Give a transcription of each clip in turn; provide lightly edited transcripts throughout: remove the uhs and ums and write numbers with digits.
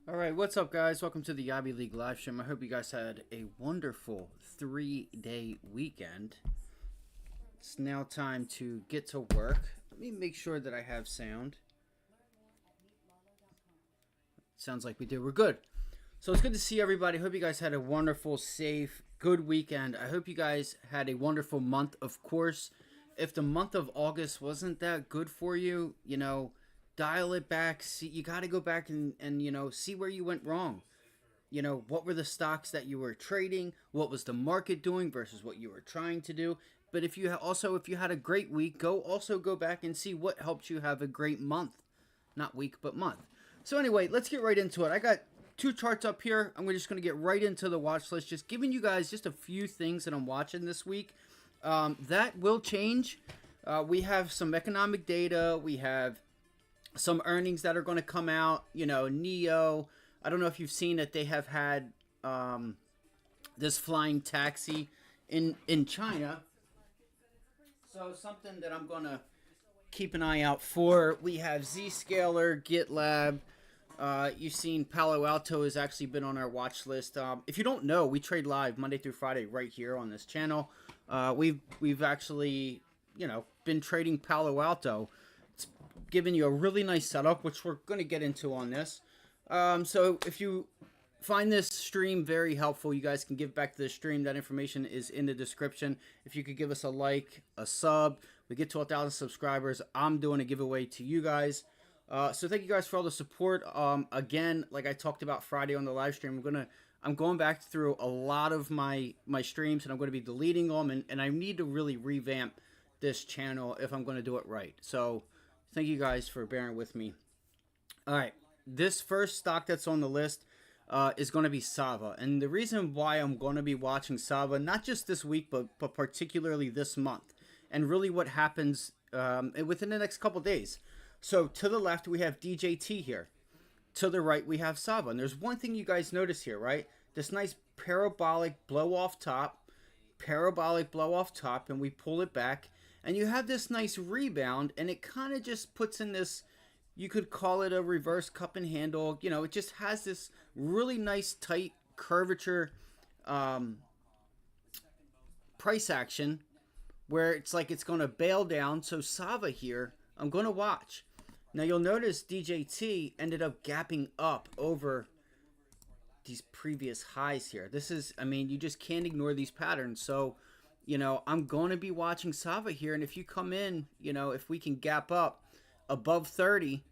Alright, what's up guys? Welcome to the Yobby League live stream. I hope you guys had a wonderful 3-day weekend. It's now time to get to work. Let me make sure that I have sound. Sounds like we do. We're good. So it's good to see everybody. Hope you guys had a wonderful, safe, good weekend. I hope you guys had a wonderful month. Of course, if the month of August wasn't that good for you, dial it back. See, you got to go back and see where you went wrong. What were the stocks that you were trading? What was the market doing versus what you were trying to do? But if you had a great week, go back and see what helped you have a great month. Not week, but month. So anyway, let's get right into it. I got two charts up here. I'm just going to get right into the watch list. Just giving you guys just a few things that I'm watching this week. That will change. We have some economic data. We have some earnings that are going to come out. NEO. I don't know if you've seen that they have had this flying taxi in China. So something that I'm going to keep an eye out for. We have Zscaler, GitLab. You've seen Palo Alto has actually been on our watch list. If you don't know, we trade live Monday through Friday right here on this channel. We've actually, been trading Palo Alto. It's given you a really nice setup, which we're going to get into on this. So if you find this stream very helpful, you guys can give back to the stream. That information is in the description. If you could give us a like, a sub, we get to 1,000 subscribers, I'm doing a giveaway to you guys. So thank you guys for all the support. Again, like I talked about Friday on the live stream, I'm going back through a lot of my streams, and I'm going to be deleting them, and I need to really revamp this channel if I'm going to do it right. So thank you guys for bearing with me. All right, this first stock that's on the list is going to be Sava, and the reason why I'm going to be watching Sava, not just this week, but particularly this month, and really what happens within the next couple days. So to the left, we have DJT here. To the right, we have Sava. And there's one thing you guys notice here, right? This nice parabolic blow-off top, and we pull it back. And you have this nice rebound, and it kind of just puts in this, you could call it a reverse cup and handle. It just has this really nice tight curvature price action where it's like it's going to bail down. So Sava here, I'm going to watch. Now you'll notice DJT ended up gapping up over these previous highs here. This is, you just can't ignore these patterns. So, I'm going to be watching Sava here. And if you come in, if we can gap up above 30,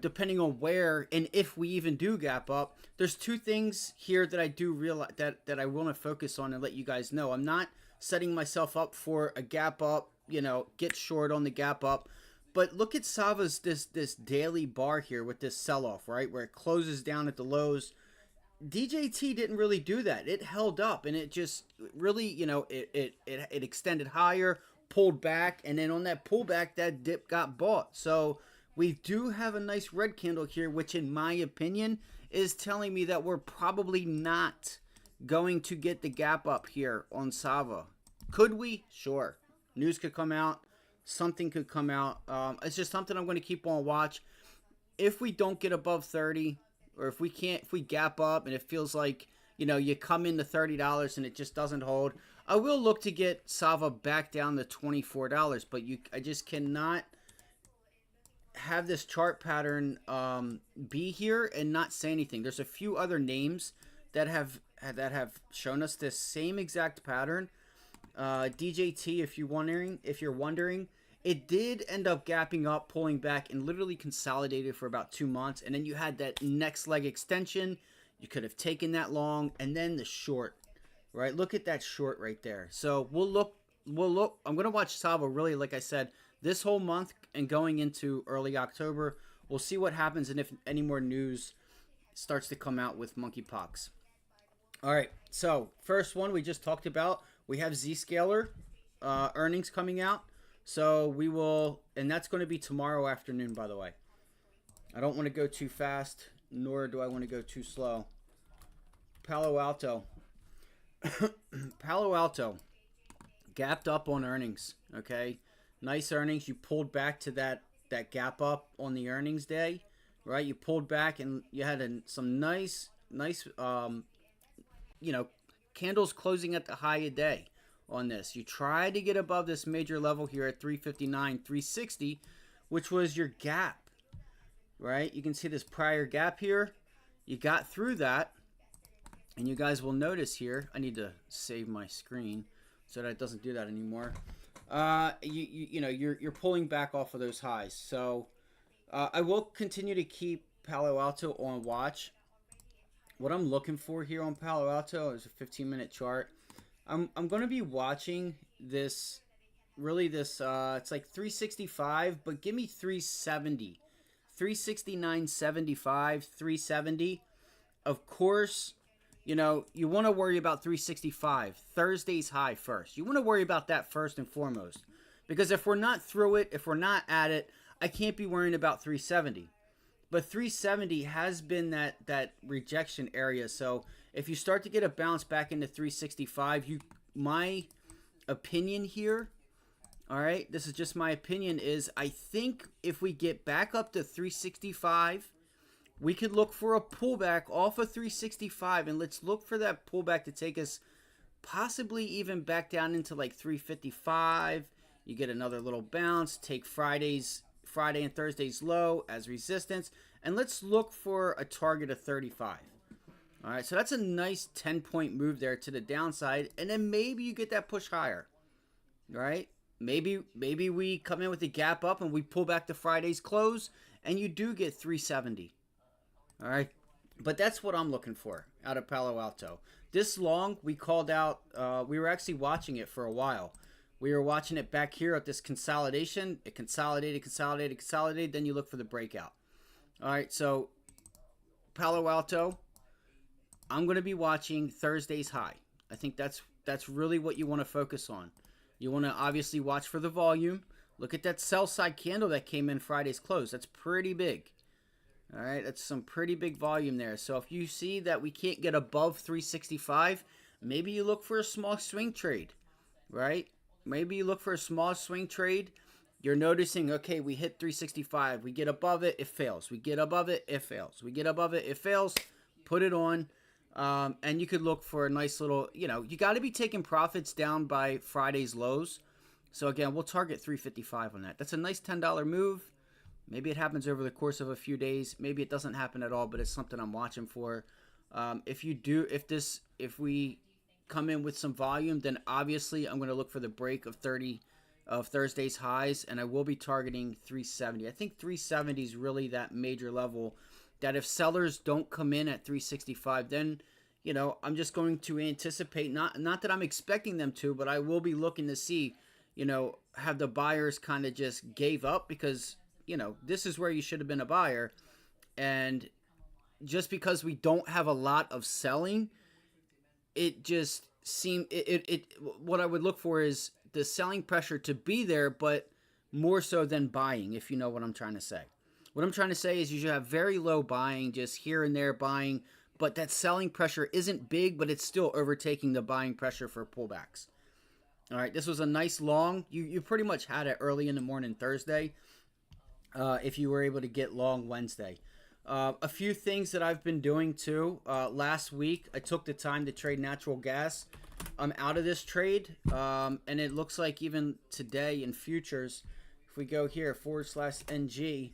depending on where and if we even do gap up, there's two things here that I do realize that I want to focus on and let you guys know. I'm not setting myself up for a gap up, get short on the gap up. But look at Sava's this daily bar here with this sell-off, right? Where it closes down at the lows. DJT didn't really do that. It held up, and it just really, it extended higher, pulled back, and then on that pullback, that dip got bought. So we do have a nice red candle here, which in my opinion is telling me that we're probably not going to get the gap up here on Sava. Could we? Sure. News could come out. Something could come out. It's just something I'm going to keep on watch. If we don't get above 30, or if we gap up and it feels like, you come into $30 and it just doesn't hold, I will look to get Sava back down to $24. But I just cannot have this chart pattern be here and not say anything. There's a few other names that have shown us this same exact pattern. DJT, if you're wondering, it did end up gapping up, pulling back, and literally consolidated for about 2 months. And then you had that next leg extension. You could have taken that long, and then the short, right? Look at that short right there. So we'll look. I'm going to watch Sava really, like I said, this whole month and going into early October. We'll see what happens and if any more news starts to come out with monkeypox. All right, so first one we just talked about. We have Zscaler earnings coming out. So we will, and that's going to be tomorrow afternoon, by the way. I don't want to go too fast, nor do I want to go too slow. Palo Alto. Palo Alto gapped up on earnings, okay? Nice earnings. You pulled back to that gap up on the earnings day, right? You pulled back and you had some nice, you know, candles closing at the high of day on this. You tried to get above this major level here at 359, 360, which was your gap, right? You can see this prior gap here. You got through that, and you guys will notice here, I need to save my screen so that it doesn't do that anymore. You know, you're pulling back off of those highs. So I will continue to keep Palo Alto on watch. What I'm looking for here on Palo Alto is a 15-minute chart. I'm going to be watching this, really this, it's like 365, but give me 370. 369.75, 370. Of course, you know, you want to worry about 365, Thursday's high first. You want to worry about that first and foremost. Because if we're not through it, if we're not at it, I can't be worrying about 370. But 370 has been that rejection area. So if you start to get a bounce back into 365, my opinion here, all right, this is just my opinion, is I think if we get back up to 365, we could look for a pullback off of 365, and let's look for that pullback to take us possibly even back down into like 355. You get another little bounce, take Friday and Thursday's low as resistance, and let's look for a target of 35. All right, so that's a nice 10-point move there to the downside, and then maybe you get that push higher. All right, maybe we come in with the gap up and we pull back to Friday's close, and you do get 370. All right, but that's what I'm looking for out of Palo Alto. This long, we called out, we were actually watching it for a while. We were watching it back here at this consolidation. It consolidated, then you look for the breakout. All right, so Palo Alto, I'm going to be watching Thursday's high. I think that's really what you want to focus on. You want to obviously watch for the volume. Look at that sell side candle that came in Friday's close. That's pretty big. All right, that's some pretty big volume there. So if you see that we can't get above 365, maybe you look for a small swing trade, right? Maybe you look for a small swing trade. You're noticing, okay, we hit 365. We get above it, it fails. We get above it, it fails. We get above it, it fails. Put it on. And you could look for a nice little, you know, you got to be taking profits down by Friday's lows. So again, we'll target 355 on that. That's a nice $10 move. Maybe it happens over the course of a few days. Maybe it doesn't happen at all, but it's something I'm watching for. If we come in with some volume, then obviously I'm going to look for the break of Thursday's highs, and I will be targeting 370. I think 370 is really that major level that if sellers don't come in at 365, then, you know, I'm just going to anticipate, not that I'm expecting them to, but I will be looking to see, you know, have the buyers kind of just gave up, because, you know, this is where you should have been a buyer. And just because we don't have a lot of selling, it just seemed what I would look for is the selling pressure to be there, but more so than buying, if you know what I'm trying to say. What I'm trying to say is you should have very low buying, just here and there buying, but that selling pressure isn't big, but it's still overtaking the buying pressure for pullbacks. All right, this was a nice long. You pretty much had it early in the morning Thursday, if you were able to get long Wednesday. A few things that I've been doing too. Last week, I took the time to trade natural gas. I'm out of this trade, and it looks like even today in futures, if we go here, /NG,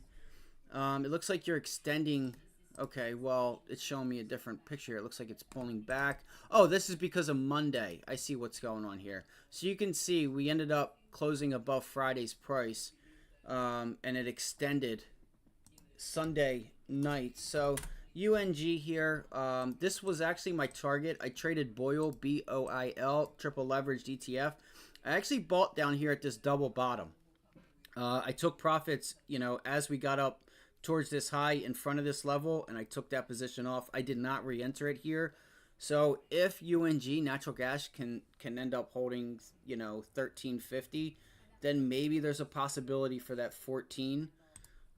it looks like you're extending. Okay, well, it's showing me a different picture. It looks like it's pulling back. Oh, this is because of Monday. I see what's going on here. So you can see we ended up closing above Friday's price, and it extended Sunday night. So UNG here, this was actually my target. I traded BOIL, BOIL, triple leveraged ETF. I actually bought down here at this double bottom. I took profits, you know, as we got up towards this high in front of this level, and I took that position off. I did not re-enter it here. So if UNG, natural gas, can end up holding, you know, 1350, then maybe there's a possibility for that 14.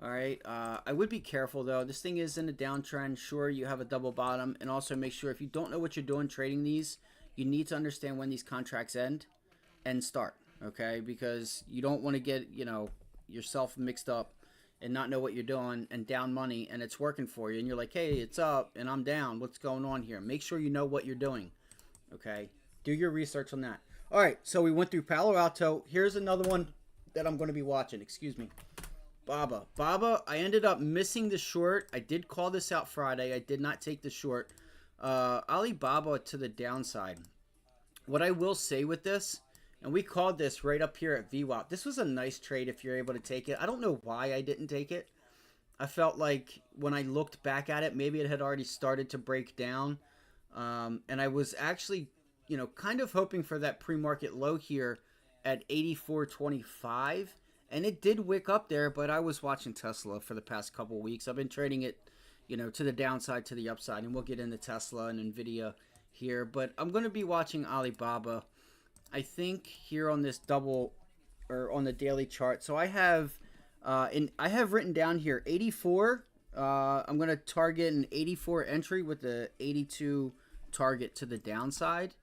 All right. I would be careful, though. This thing is in a downtrend. Sure, you have a double bottom. And also make sure if you don't know what you're doing trading these, you need to understand when these contracts end and start. Okay. Because you don't want to get, you know, yourself mixed up and not know what you're doing and down money and it's working for you and you're like, hey, it's up and I'm down. What's going on here? Make sure you know what you're doing. Okay? Do your research on that. All right, so we went through Palo Alto. Here's another one that I'm going to be watching. Excuse me. Baba, I ended up missing the short. I did call this out Friday. I did not take the short. Alibaba to the downside. What I will say with this, and we called this right up here at VWAP. This was a nice trade if you're able to take it. I don't know why I didn't take it. I felt like when I looked back at it, maybe it had already started to break down. And I was actually, kind of hoping for that pre-market low here at 84.25. And it did wick up there, but I was watching Tesla for the past couple weeks. I've been trading it, to the downside, to the upside. And we'll get into Tesla and Nvidia here. But I'm going to be watching Alibaba, I think, here on this double, or on the daily chart. So I have written down here 84. I'm going to target an 84 entry with the 82 target to the downside.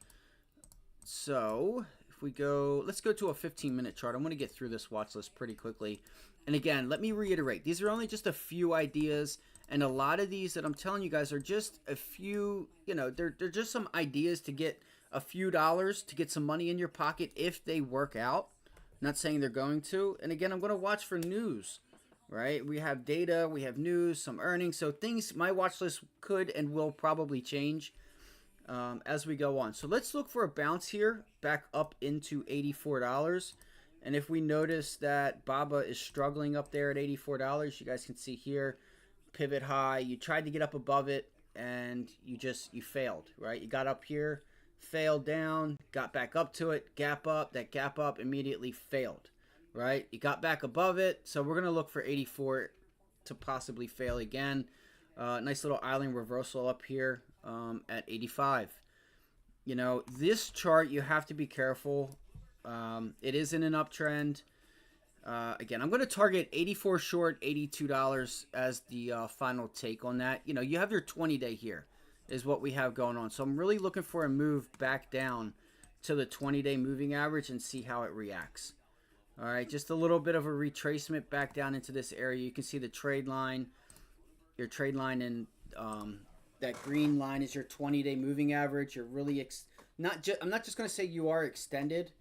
So if we go, let's go to a 15-minute chart. I'm going to get through this watch list pretty quickly. And again, let me reiterate, these are only just a few ideas. And a lot of these that I'm telling you guys are just a few, they're just some ideas to get a few dollars, to get some money in your pocket if they work out. I'm not saying they're going to. And again, I'm going to watch for news, right? We have data, we have news, some earnings. So things, my watch list could and will probably change as we go on. So let's look for a bounce here back up into $84. And if we notice that Baba is struggling up there at $84, you guys can see here, pivot high. You tried to get up above it and you failed, right? You got up here, failed down, got back up to it, gap up. That gap up immediately failed, right? You got back above it. So we're going to look for 84 to possibly fail again. Nice little island reversal up here at 85. This chart, you have to be careful. It is in an uptrend. Again, I'm going to target 84 short, $82 as the final take on that. You have your 20-day here is what we have going on. So I'm really looking for a move back down to the 20-day moving average and see how it reacts. All right, just a little bit of a retracement back down into this area. You can see the trade line, your trade line, and that green line is your 20-day moving average. You're really I'm not just going to say you are extended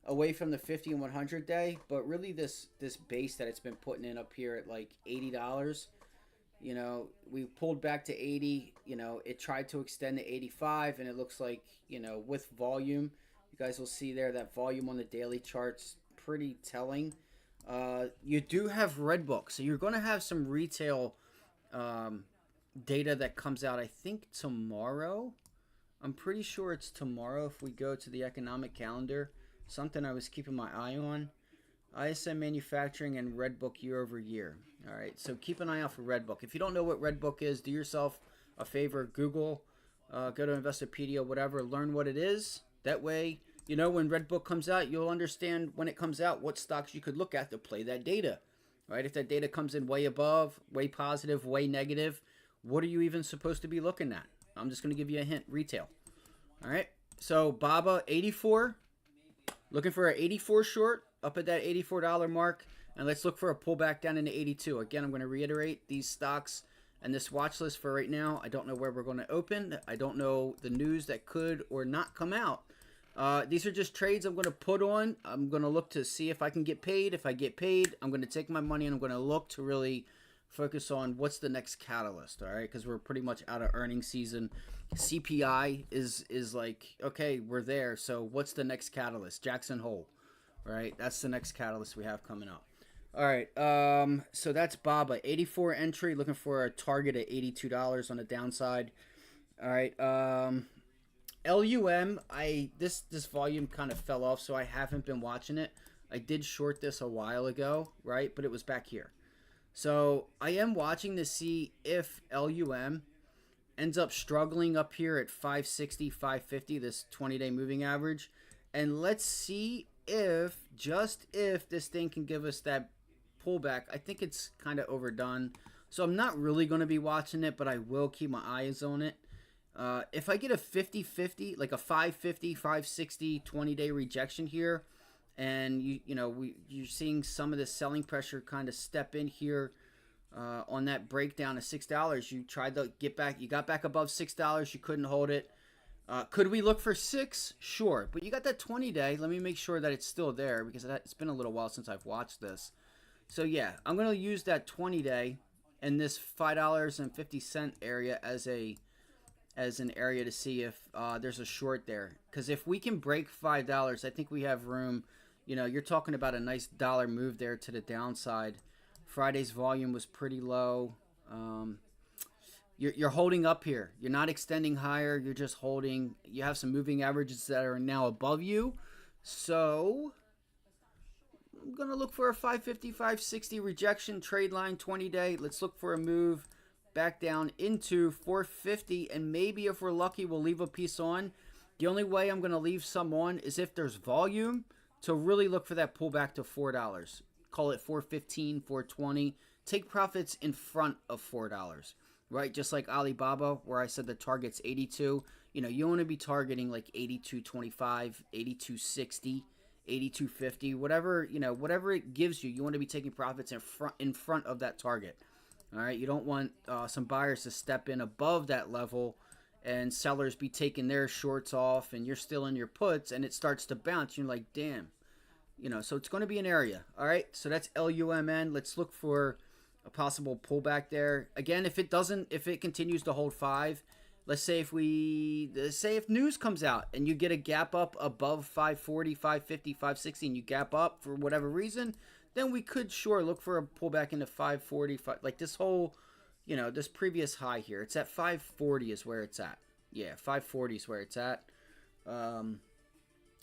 away from the 50 and 100 day, but really this base that it's been putting in up here at like $80. We pulled back to 80. It tried to extend to 85, and it looks like, with volume, you guys will see there that volume on the daily chart's pretty telling. You do have Redbook, so you're going to have some retail data that comes out, I think, tomorrow. I'm pretty sure it's tomorrow if we go to the economic calendar. Something I was keeping my eye on. ISM manufacturing and Redbook year over year. All right, so keep an eye out for Redbook. If you don't know what Redbook is, do yourself a favor. Google, go to Investopedia, whatever. Learn what it is. That way, when Redbook comes out, you'll understand when it comes out what stocks you could look at to play that data. Right? If that data comes in way above, way positive, way negative, what are you even supposed to be looking at? I'm just going to give you a hint. Retail. All right, so Baba, 84. Looking for an 84 short up at that $84 mark. And let's look for a pullback down into 82. Again, I'm going to reiterate these stocks and this watch list for right now. I don't know where we're going to open. I don't know the news that could or not come out. These are just trades I'm going to put on. I'm going to look to see if I can get paid. If I get paid, I'm going to take my money and I'm going to look to really focus on what's the next catalyst, all right? Because we're pretty much out of earnings season. CPI is like, okay, we're there. So what's the next catalyst? Jackson Hole, right? That's the next catalyst we have coming up. All right, so that's Baba, 84 entry, looking for a target at $82 on the downside. All right, LUM, this volume kind of fell off, so I haven't been watching it. I did short this a while ago, right? But it was back here. So I am watching to see if LUM ends up struggling up here at 560, 550, this 20-day moving average. And let's see if, just if, this thing can give us that pullback. I think it's kind of overdone. So I'm not really going to be watching it, but I will keep my eyes on it. If I get a 50-50, like a 550, 560, 20-day rejection here, and you're seeing some of the selling pressure kind of step in here on that breakdown of $6. You tried to get back. You got back above $6. You couldn't hold it. Could we look for 6? Sure. But you got that 20-day. Let me make sure that it's still there because it's been a little while since I've watched this. So, yeah, I'm going to use that 20-day and this $5.50 area as an area to see if there's a short there. Because if we can break $5, I think we have room. You know, you're talking about a nice dollar move there to the downside. Friday's volume was pretty low. You're holding up here. You're not extending higher. You're just holding. You have some moving averages that are now above you. So I'm going to look for a 550, 560 rejection trade line 20-day. Let's look for a move back down into 450. And maybe if we're lucky, we'll leave a piece on. The only way I'm going to leave some on is if there's volume to really look for that pullback to $4. Call it 415, 420. Take profits in front of $4, right? Just like Alibaba, where I said the target's 82. You know, you want to be targeting like 82.25, 82.60, 82.50, whatever, you know, whatever it gives you. You want to be taking profits in front of that target. All right, you don't want some buyers to step in above that level and sellers be taking their shorts off and you're still in your puts and it starts to bounce. You're like, damn. You know, so it's going to be an area. All right, so that's LUMN. Let's look for a possible pullback there. Again, if it continues to hold 5, let's say if news comes out and you get a gap up above 540, 550, 560, and you gap up for whatever reason, then we could sure look for a pullback into 540, like this whole, you know, this previous high here. It's at 540 is where it's at. Yeah, 540 is where it's at. And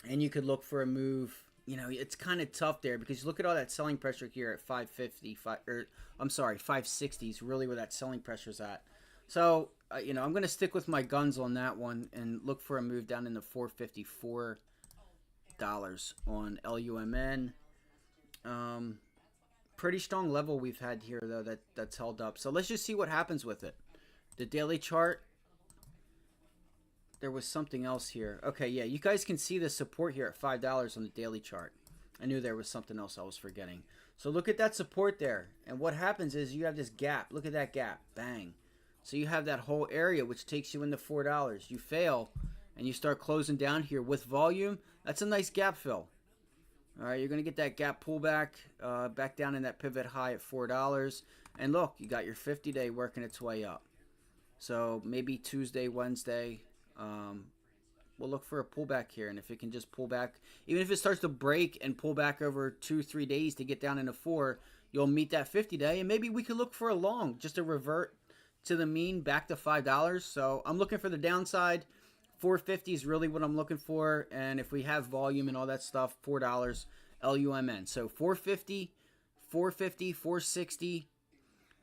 you could look for a move. You know, it's kind of tough there because you look at all that selling pressure here at 550, 560 is really where that selling pressure is at. So, you know, I'm going to stick with my guns on that one and look for a move down in the $454 on LUMN. Pretty strong level we've had here, though, that's held up. So let's just see what happens with it. The daily chart. There was something else here. Okay, yeah, you guys can see the support here at $5 on the daily chart. I knew there was something else I was forgetting. So look at that support there. And what happens is you have this gap. Look at that gap. Bang. So you have that whole area which takes you into $4. You fail and you start closing down here with volume. That's a nice gap fill. All right, you're going to get that gap pullback back down in that pivot high at $4. And look, you got your 50-day working its way up. So maybe Tuesday, Wednesday, we'll look for a pullback here, and if it can just pull back, even if it starts to break and pull back over 2-3 days to get down into 4, you'll meet that 50-day, and maybe we could look for a long just to revert to the mean back to $5. So I'm looking for the downside. 450 is really what I'm looking for, and if we have volume and all that stuff, $4 LUMN. So 450, 460,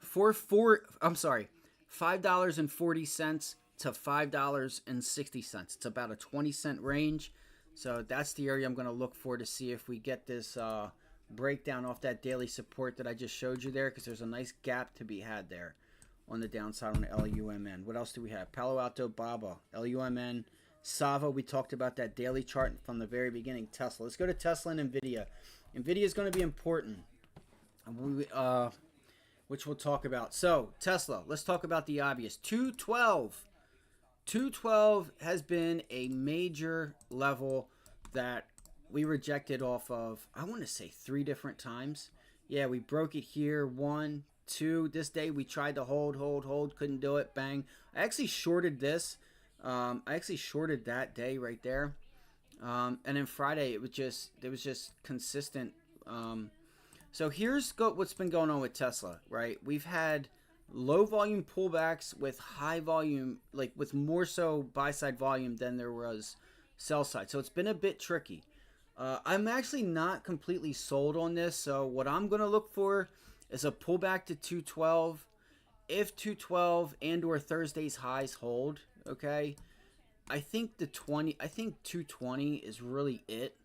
$5.40 to $5.60. It's about a 20-cent range. So that's the area I'm going to look for to see if we get this breakdown off that daily support that I just showed you there, because there's a nice gap to be had there on the downside on the LUMN. What else do we have? Palo Alto, BABA, LUMN, Sava. We talked about that daily chart from the very beginning. Tesla. Let's go to Tesla and Nvidia. Nvidia is going to be important, which we'll talk about. So Tesla, let's talk about the obvious. 212. 212 has been a major level that we rejected off of, I want to say 3 different times. Yeah, we broke it here. 1, 2. This day we tried to hold, couldn't do it. Bang. I actually shorted this. I actually shorted that day right there. And then Friday it was just consistent. So here's what's been going on with Tesla, right? We've had low volume pullbacks with high volume, like with more so buy side volume than there was sell side. So it's been a bit tricky. I'm actually not completely sold on this. So what I'm going to look for is a pullback to 212. If 212 and or Thursday's highs hold, okay, I think 220 is really it.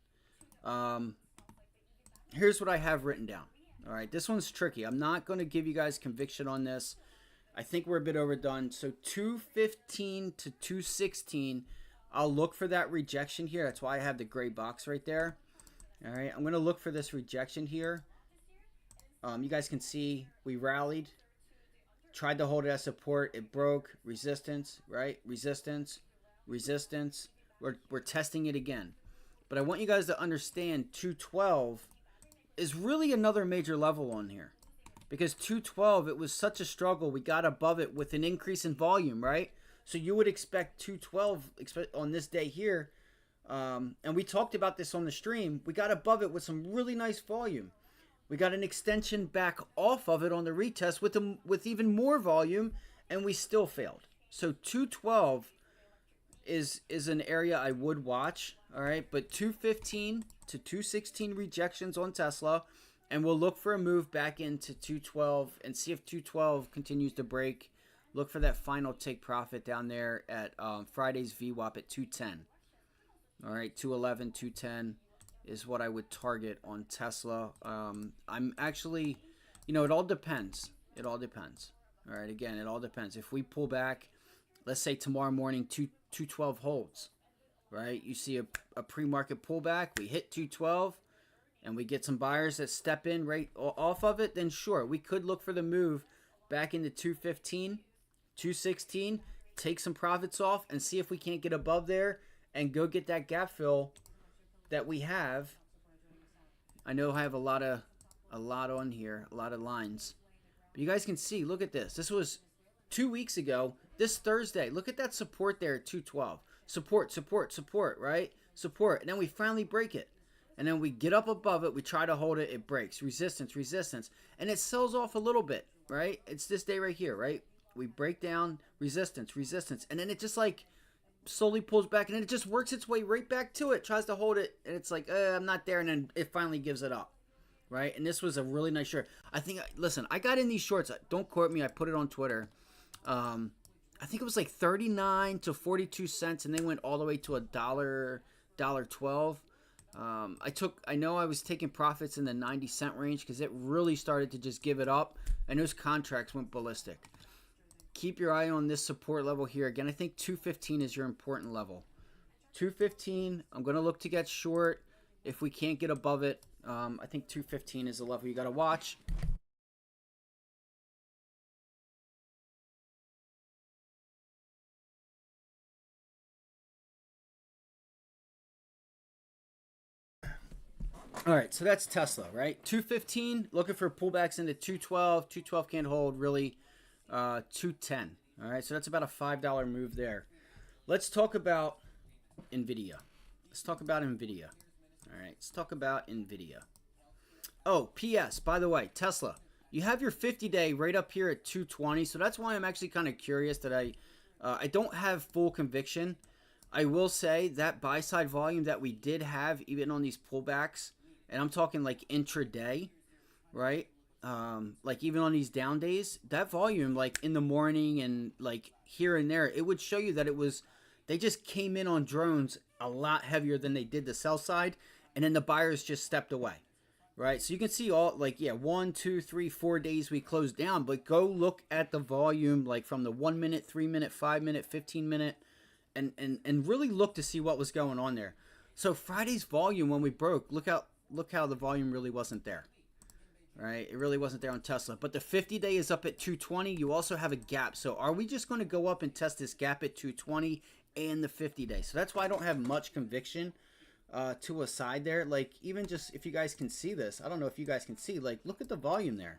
Here's what I have written down. All right, this one's tricky. I'm not going to give you guys conviction on this. I think we're a bit overdone. So 215 to 216, I'll look for that rejection here. That's why I have the gray box right there. All right, I'm going to look for this rejection here. You guys can see we rallied. Tried to hold it as support. It broke. Resistance, right? Resistance, resistance. We're testing it again. But I want you guys to understand 212 is really another major level on here. Because 212, it was such a struggle. We got above it with an increase in volume, right? So you would expect 212 on this day here. And we talked about this on the stream. We got above it with some really nice volume. We got an extension back off of it on the retest with even more volume, and we still failed. So 212 is an area I would watch, all right? But 215 to 216 rejections on Tesla, and we'll look for a move back into 212 and see if 212 continues to break. Look for that final take profit down there at Friday's VWAP at 210. All right, 211, 210 is what I would target on Tesla. I'm actually, it all depends. It all depends. All right, again, it all depends. If we pull back, let's say tomorrow morning, 212 holds, right? You see a pre-market pullback, we hit 212, and we get some buyers that step in right off of it, then sure, we could look for the move back into 215, 216, take some profits off, and see if we can't get above there and go get that gap fill that we have. I know I have a lot on here, a lot of lines. But you guys can see, look at this. This was 2 weeks ago. This Thursday, look at that support there at 212. Support, support, support, right? Support. And then we finally break it. And then we get up above it. We try to hold it. It breaks. Resistance, resistance. And it sells off a little bit, right? It's this day right here, right? We break down, resistance, resistance. And then it just like slowly pulls back. And then it just works its way right back to it. Tries to hold it. And it's like, I'm not there. And then it finally gives it up, right? And this was a really nice short. I think, listen, I got in these shorts. Don't quote me. I put it on Twitter. I think it was like 39 to 42 cents, and they went all the way to $1.12. I know I was taking profits in the 90-cent range because it really started to just give it up, and those contracts went ballistic. Keep your eye on this support level here. Again, I think 215 is your important level. 215, I'm going to look to get short if we can't get above it. I think 215 is the level you got to watch. All right, so that's Tesla, right? 215, looking for pullbacks into 212. 212 can't hold, really. 210. All right, so that's about a $5 move there. Let's talk about Nvidia. All right, let's talk about Nvidia. Oh, P.S. By the way, Tesla, you have your 50-day right up here at 220, so that's why I'm actually kind of curious that I don't have full conviction. I will say that buy-side volume that we did have, even on these pullbacks, and I'm talking like intraday, right? Like even on these down days, that volume, like in the morning and like here and there, it would show you that they just came in on drones a lot heavier than they did the sell side, and then the buyers just stepped away, right? So you can see all like, yeah, 1, 2, 3, 4 days we closed down, but go look at the volume like from the 1 minute, 3 minute, 5 minute, 15 minute, and really look to see what was going on there. So Friday's volume when we broke, look how the volume really wasn't there. Right? It really wasn't there on Tesla. But the 50-day is up at 220. You also have a gap. So are we just going to go up and test this gap at 220 and the 50-day? So that's why I don't have much conviction to a side there. Like even just if you guys can see this, I don't know if you guys can see, like look at the volume there.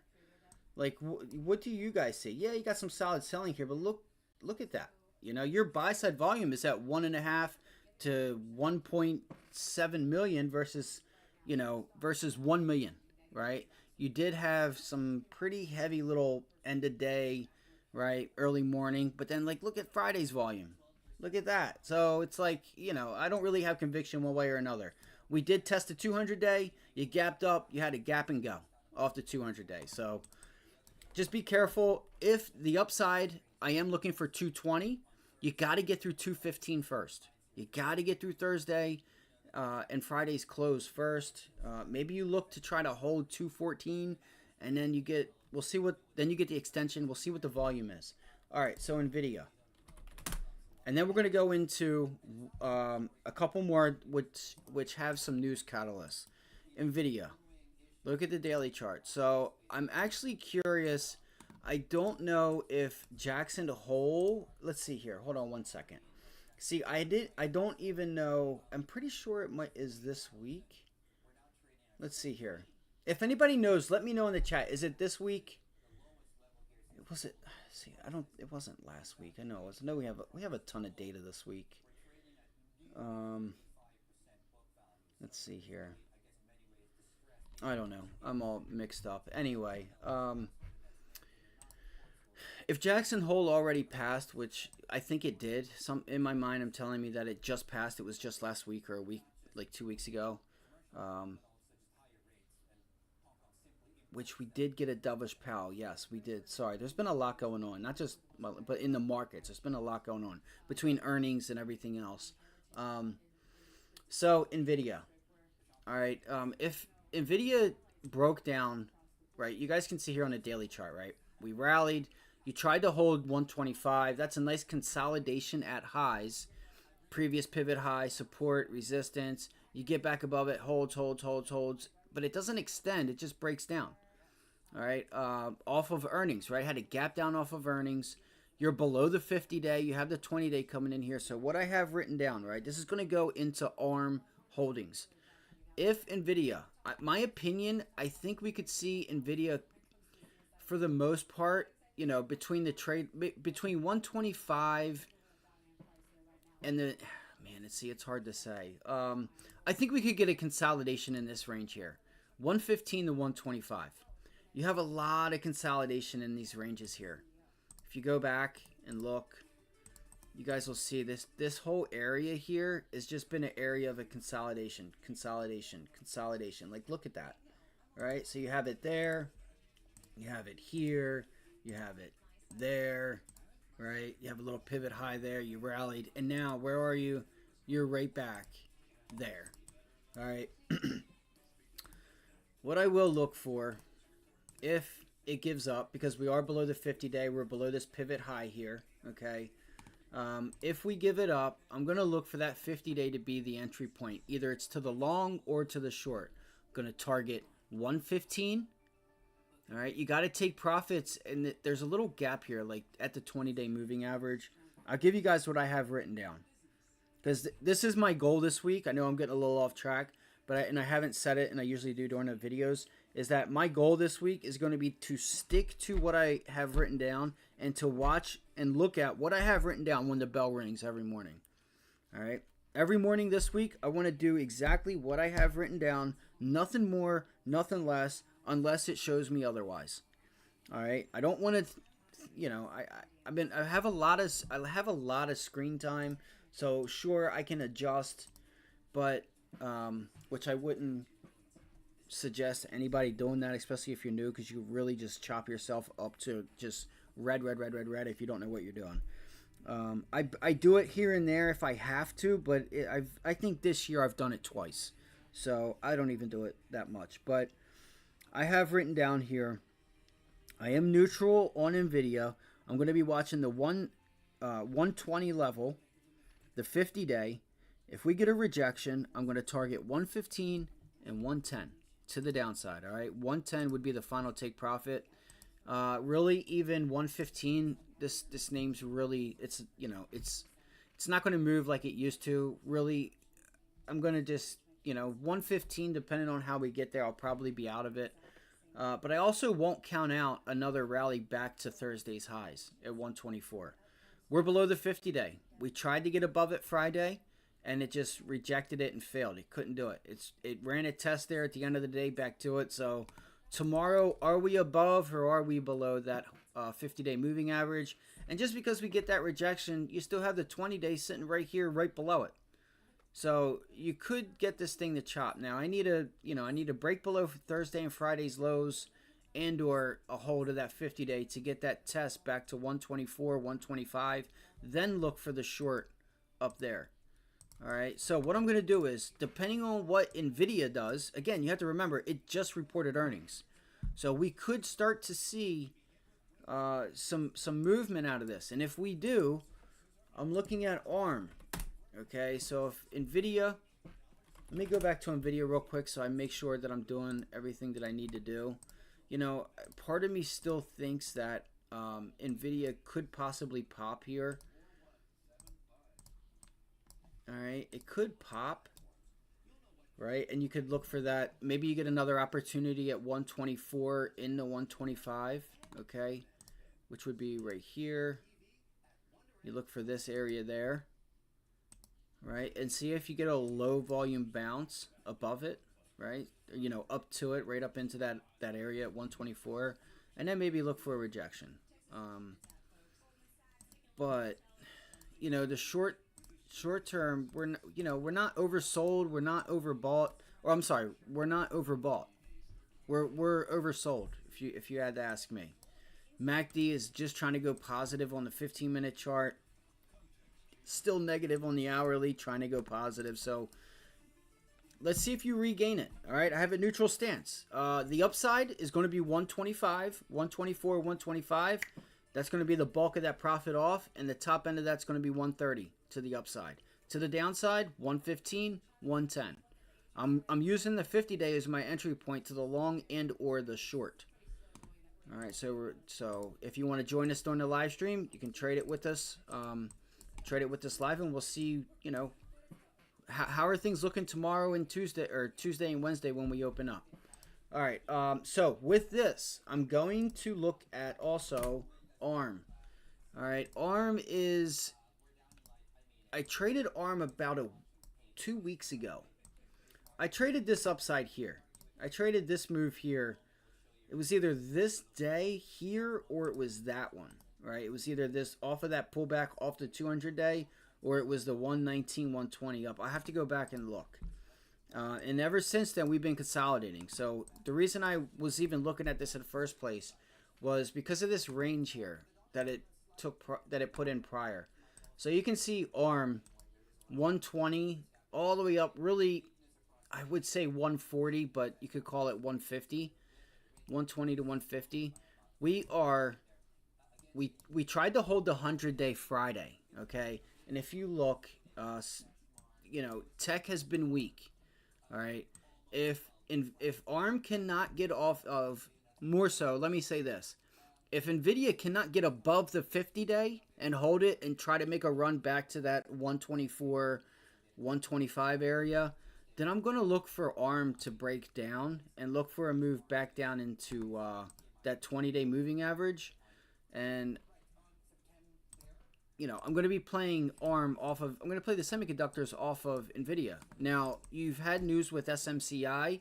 Like what do you guys see? Yeah, you got some solid selling here, but look at that. You know, your buy side volume is at 1.5 to 1.7 million versus 1 million, right? You did have some pretty heavy little end of day, right? Early morning, but then like look at Friday's volume. Look at that. So it's like, I don't really have conviction one way or another. We did test the 200-day. You gapped up. You had to gap and go off the 200-day. So just be careful. If the upside, I am looking for 220. You got to get through 215 first. You got to get through Thursday and Friday's close first. Maybe you look to try to hold 214, and then you get the extension. We'll see what the volume is. All right, so Nvidia. And then we're going to go into a couple more which have some news catalysts. Nvidia. Look at the daily chart. So I'm actually curious. I don't know if Jackson Hole. Let's see here. Hold on 1 second. See, I don't even know. I'm pretty sure it might is this week. Let's see here. If anybody knows, let me know in the chat. Is it this week? Was it? See, I don't. It wasn't last week. I know it was. No, we have a ton of data this week. Let's see here. I don't know. I'm all mixed up. Anyway, if Jackson Hole already passed, which I think it did, some in my mind I'm telling me that it just passed. It was just last week or a week, like 2 weeks ago. Which we did get a dovish PAL. Yes, we did. Sorry, there's been a lot going on. Not just, but in the markets, there's been a lot going on between earnings and everything else. So Nvidia. All right. If Nvidia broke down, right, you guys can see here on the daily chart, right? We rallied. You tried to hold 125. That's a nice consolidation at highs. Previous pivot high, support, resistance. You get back above it, holds. But it doesn't extend. It just breaks down. All right. Off of earnings, right? Had a gap down off of earnings. You're below the 50-day. You have the 20-day coming in here. So what I have written down, right? This is going to go into ARM holdings. If Nvidia, my opinion, I think we could see Nvidia for the most part, you know, between 125 and the, man, it's hard to say. I think we could get a consolidation in this range here, 115 to 125. You have a lot of consolidation in these ranges here. If you go back and look, you guys will see this whole area here has just been an area of a consolidation. Like, look at that. All right, so you have it there, you have it here, you have it there, right? You have a little pivot high there, you rallied, and now where are you? You're right back there. All right. What I will look for, if it gives up, because we are below the 50-day, we're below this pivot high here, okay? If we give it up, I'm going to look for that 50-day to be the entry point. Either it's to the long or to the short. I'm going to target 115. All right, you got to take profits, and there's a little gap here, like at the 20-day moving average. I'll give you guys what I have written down, because this is my goal this week. I know I'm getting a little off track, but I haven't said it, and I usually do during the videos, is that my goal this week is going to be to stick to what I have written down and to watch and look at what I have written down when the bell rings every morning. All right. Every morning this week, I want to do exactly what I have written down. Nothing more, nothing less, unless it shows me otherwise. All right. I don't want to, you know, I have a lot of screen time. So sure, I can adjust, but, which I wouldn't suggest anybody doing that, especially if you're new, because you really just chop yourself up to just red if you don't know what you're doing. I do it here and there if I have to, but I think this year I've done it twice, so I don't even do it that much. But I have written down here, I am neutral on Nvidia. I'm going to be watching the 120 level, the 50-day. If we get a rejection, I'm going to target 115 and 110 to the downside. All right, 110 would be the final take profit. Really, even 115. This name's really, it's, you know, it's not going to move like it used to. Really, I'm going to just, you know, 115, depending on how we get there, I'll probably be out of it. But I also won't count out another rally back to Thursday's highs at 124. We're below the 50-day. We tried to get above it Friday, and it just rejected it and failed. It couldn't do it. It ran a test there at the end of the day, back to it. So tomorrow, are we above or are we below that 50-day moving average? And just because we get that rejection, you still have the 20-day sitting right here, right below it. So you could get this thing to chop. Now I need a break below Thursday and Friday's lows, and or a hold of that 50-day to get that test back to 124, 125. Then look for the short up there. All right, so what I'm going to do is, depending on what Nvidia does, again, you have to remember, it just reported earnings. So we could start to see some movement out of this. And if we do, I'm looking at ARM. Okay, so if Nvidia, let me go back to Nvidia real quick so I make sure that I'm doing everything that I need to do. You know, part of me still thinks that Nvidia could possibly pop here. All right, it could pop, right? And you could look for that. Maybe you get another opportunity at 124 into 125, okay? Which would be right here. You look for this area there, right? And see if you get a low volume bounce above it, right? You know, up to it, right up into that area at 124. And then maybe look for a rejection. But, you know, the short term, we're not oversold, we're not overbought, or I'm sorry, we're not overbought. We're oversold if you had to ask me. MACD is just trying to go positive on the 15-minute chart. Still negative on the hourly, trying to go positive. So let's see if you regain it. All right, I have a neutral stance. The upside is going to be 125, 124, 125. That's going to be the bulk of that profit off, and the top end of that's going to be 130 to the upside. To the downside, 115, 110. I'm using the 50-day as my entry point to the long and or the short. All right, so if you want to join us during the live stream, you can trade it with us. Trade it with us live, and we'll see. You know, how are things looking tomorrow and Tuesday and Wednesday when we open up. All right. So with this, I'm going to look at also ARM. All right, ARM is. I traded ARM about 2 weeks ago. I traded this upside here. I traded this move here. It was either this day here or it was that one, right? It was either this off of that pullback off the 200 day or it was the 119, 120 up. I have to go back and look. And ever since then, we've been consolidating. So the reason I was even looking at this in the first place was because of this range here that it put in prior. So you can see ARM 120 all the way up, really, I would say 140, but you could call it 150. 120 to 150. We tried to hold the 100-day Friday, okay? And if you look, you know, tech has been weak. All right. If ARM cannot get off of, more so, let me say this. If Nvidia cannot get above the 50-day and hold it and try to make a run back to that 124, 125 area, then I'm going to look for ARM to break down and look for a move back down into that 20-day moving average. And, you know, I'm going to be playing ARM off of, I'm going to play the semiconductors off of Nvidia. Now, you've had news with SMCI.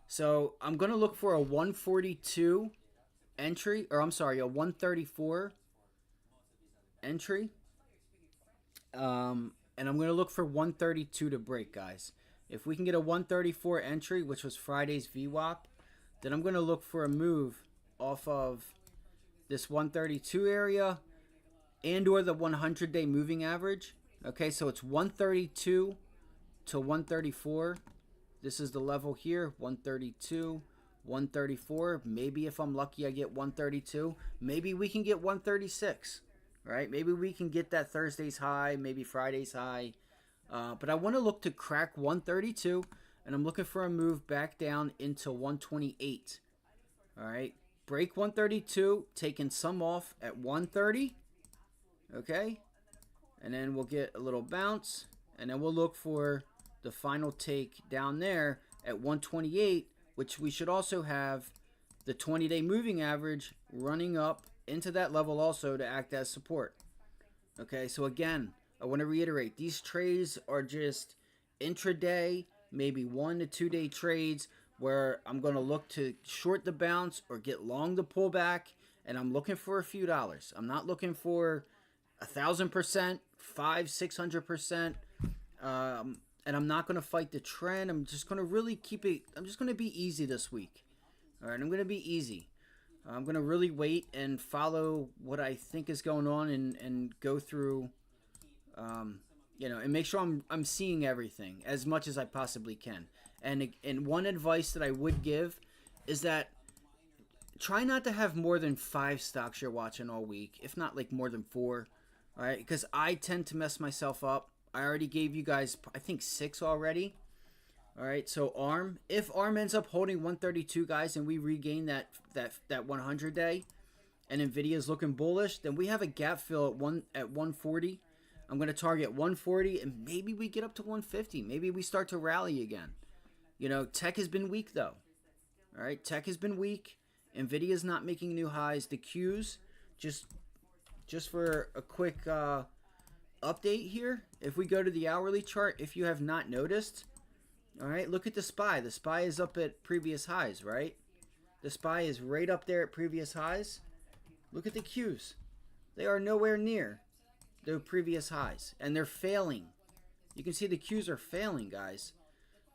So I'm going to look for a 142 entry, or I'm sorry, a 134 entry. And I'm going to look for 132 to break, guys. If we can get a 134 entry, which was Friday's VWAP, then I'm going to look for a move off of this 132 area and or the 100-day moving average. Okay, so it's 132 to 134. This is the level here, 132, 134. Maybe if I'm lucky, I get 132. Maybe we can get 136, right? Maybe we can get that Thursday's high, maybe Friday's high. But I want to look to crack 132, and I'm looking for a move back down into 128. All right, break 132, taking some off at 130. Okay, and then we'll get a little bounce, and then we'll look for the final take down there at 128, which we should also have the 20-day moving average running up into that level also to act as support. Okay, so again, I want to reiterate, these trades are just intraday, maybe 1 to 2 day trades where I'm going to look to short the bounce or get long the pullback, and I'm looking for a few dollars. I'm not looking for 1,000%, 500-600%, and I'm not going to fight the trend. I'm just going to really keep it. I'm just going to be easy this week. All right, I'm going to be easy. I'm going to really wait and follow what I think is going on and go through. You know, and make sure I'm seeing everything as much as I possibly can. And one advice that I would give is that try not to have more than 5 stocks you're watching all week, if not like more than 4. All right, because I tend to mess myself up. I already gave you guys, I think, 6 already. All right, so ARM, if ARM ends up holding 132, guys, and we regain that 100 day, and Nvidia is looking bullish, then we have a gap fill at 140. I'm going to target 140, and maybe we get up to 150. Maybe we start to rally again. You know, tech has been weak though. All right, tech has been weak. Nvidia is not making new highs. The Qs, just for a quick update here, if we go to the hourly chart, if you have not noticed, all right, look at the SPY. The SPY is up at previous highs, right? The SPY is right up there at previous highs. Look at the Qs. They are nowhere near their previous highs, and they're failing. You can see the Qs are failing, guys.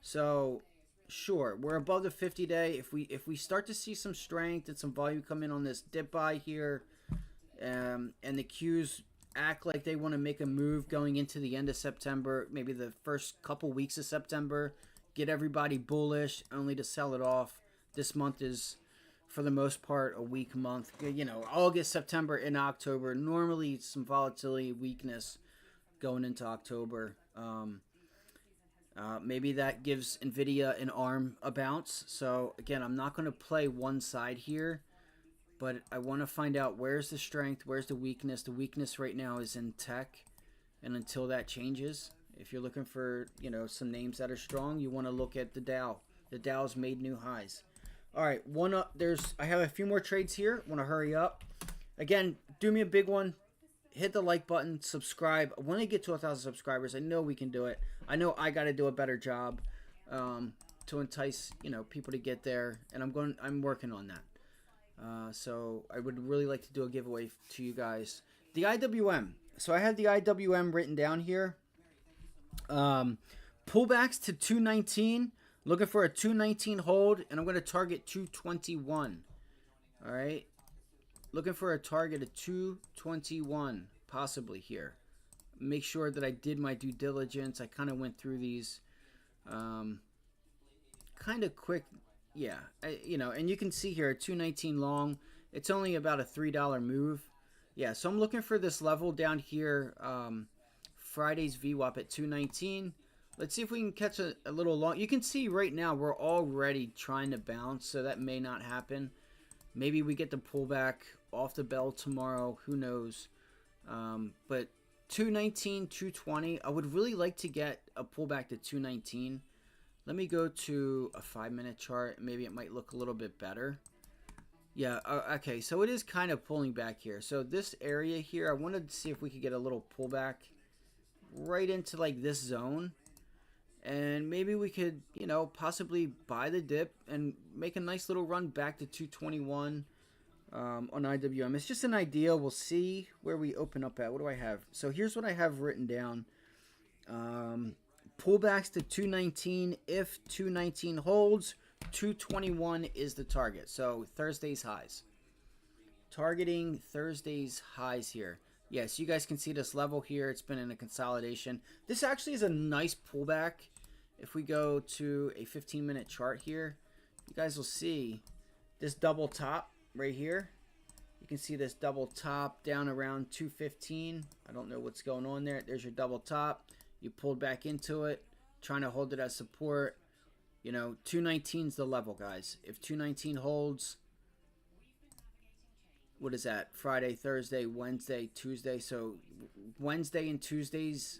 So, sure, we're above the 50-day. If we start to see some strength and some volume come in on this dip buy here, and the Qs act like they want to make a move going into the end of September, maybe the first couple weeks of September, get everybody bullish, only to sell it off. This month is, for the most part, a weak month. You know, August, September, and October, normally some volatility, weakness going into October. Maybe that gives Nvidia an arm a bounce. So, again, I'm not going to play one side here, but I want to find out where's the strength, where's the weakness. The weakness right now is in tech, and until that changes, if you're looking for, you know, some names that are strong, you want to look at the Dow. The Dow's made new highs. All right, I have a few more trades here. Want to hurry up. Again, do me a big one. Hit the like button, subscribe. I want to get to 1,000 subscribers. I know we can do it. I know I got to do a better job to entice, you know, people to get there, and I'm working on that. So I would really like to do a giveaway to you guys. The IWM. So I have the IWM written down here. Pullbacks to 219. Looking for a 219 hold, and I'm going to target 221. All right. Looking for a target of 221, possibly here. Make sure that I did my due diligence. I kind of went through these kind of quick. Yeah, you know, and you can see here, 219 long. It's only about a $3 move. Yeah, so I'm looking for this level down here. Friday's VWAP at 219. Let's see if we can catch a little long. You can see right now we're already trying to bounce, so that may not happen. Maybe we get the pullback off the bell tomorrow. Who knows? But 219, 220. I would really like to get a pullback to 219. Let me go to a 5-minute chart. Maybe it might look a little bit better. Yeah, okay. So it is kind of pulling back here. So this area here, I wanted to see if we could get a little pullback right into like this zone. And maybe we could, you know, possibly buy the dip and make a nice little run back to 221 on IWM. It's just an idea. We'll see where we open up at. What do I have? So here's what I have written down. Pullbacks to 219. If 219 holds, 221 is the target. So Thursday's highs. Targeting Thursday's highs here. Yes, you guys can see this level here. It's been in a consolidation. This actually is a nice pullback. If we go to a 15-minute chart here, you guys will see this double top right here. You can see this double top down around 215. I don't know what's going on there. There's your double top. You pulled back into it, trying to hold it as support. You know, 219 is the level, guys. If 219 holds, what is that? Friday, Thursday, Wednesday, Tuesday. So Wednesday and Tuesdays,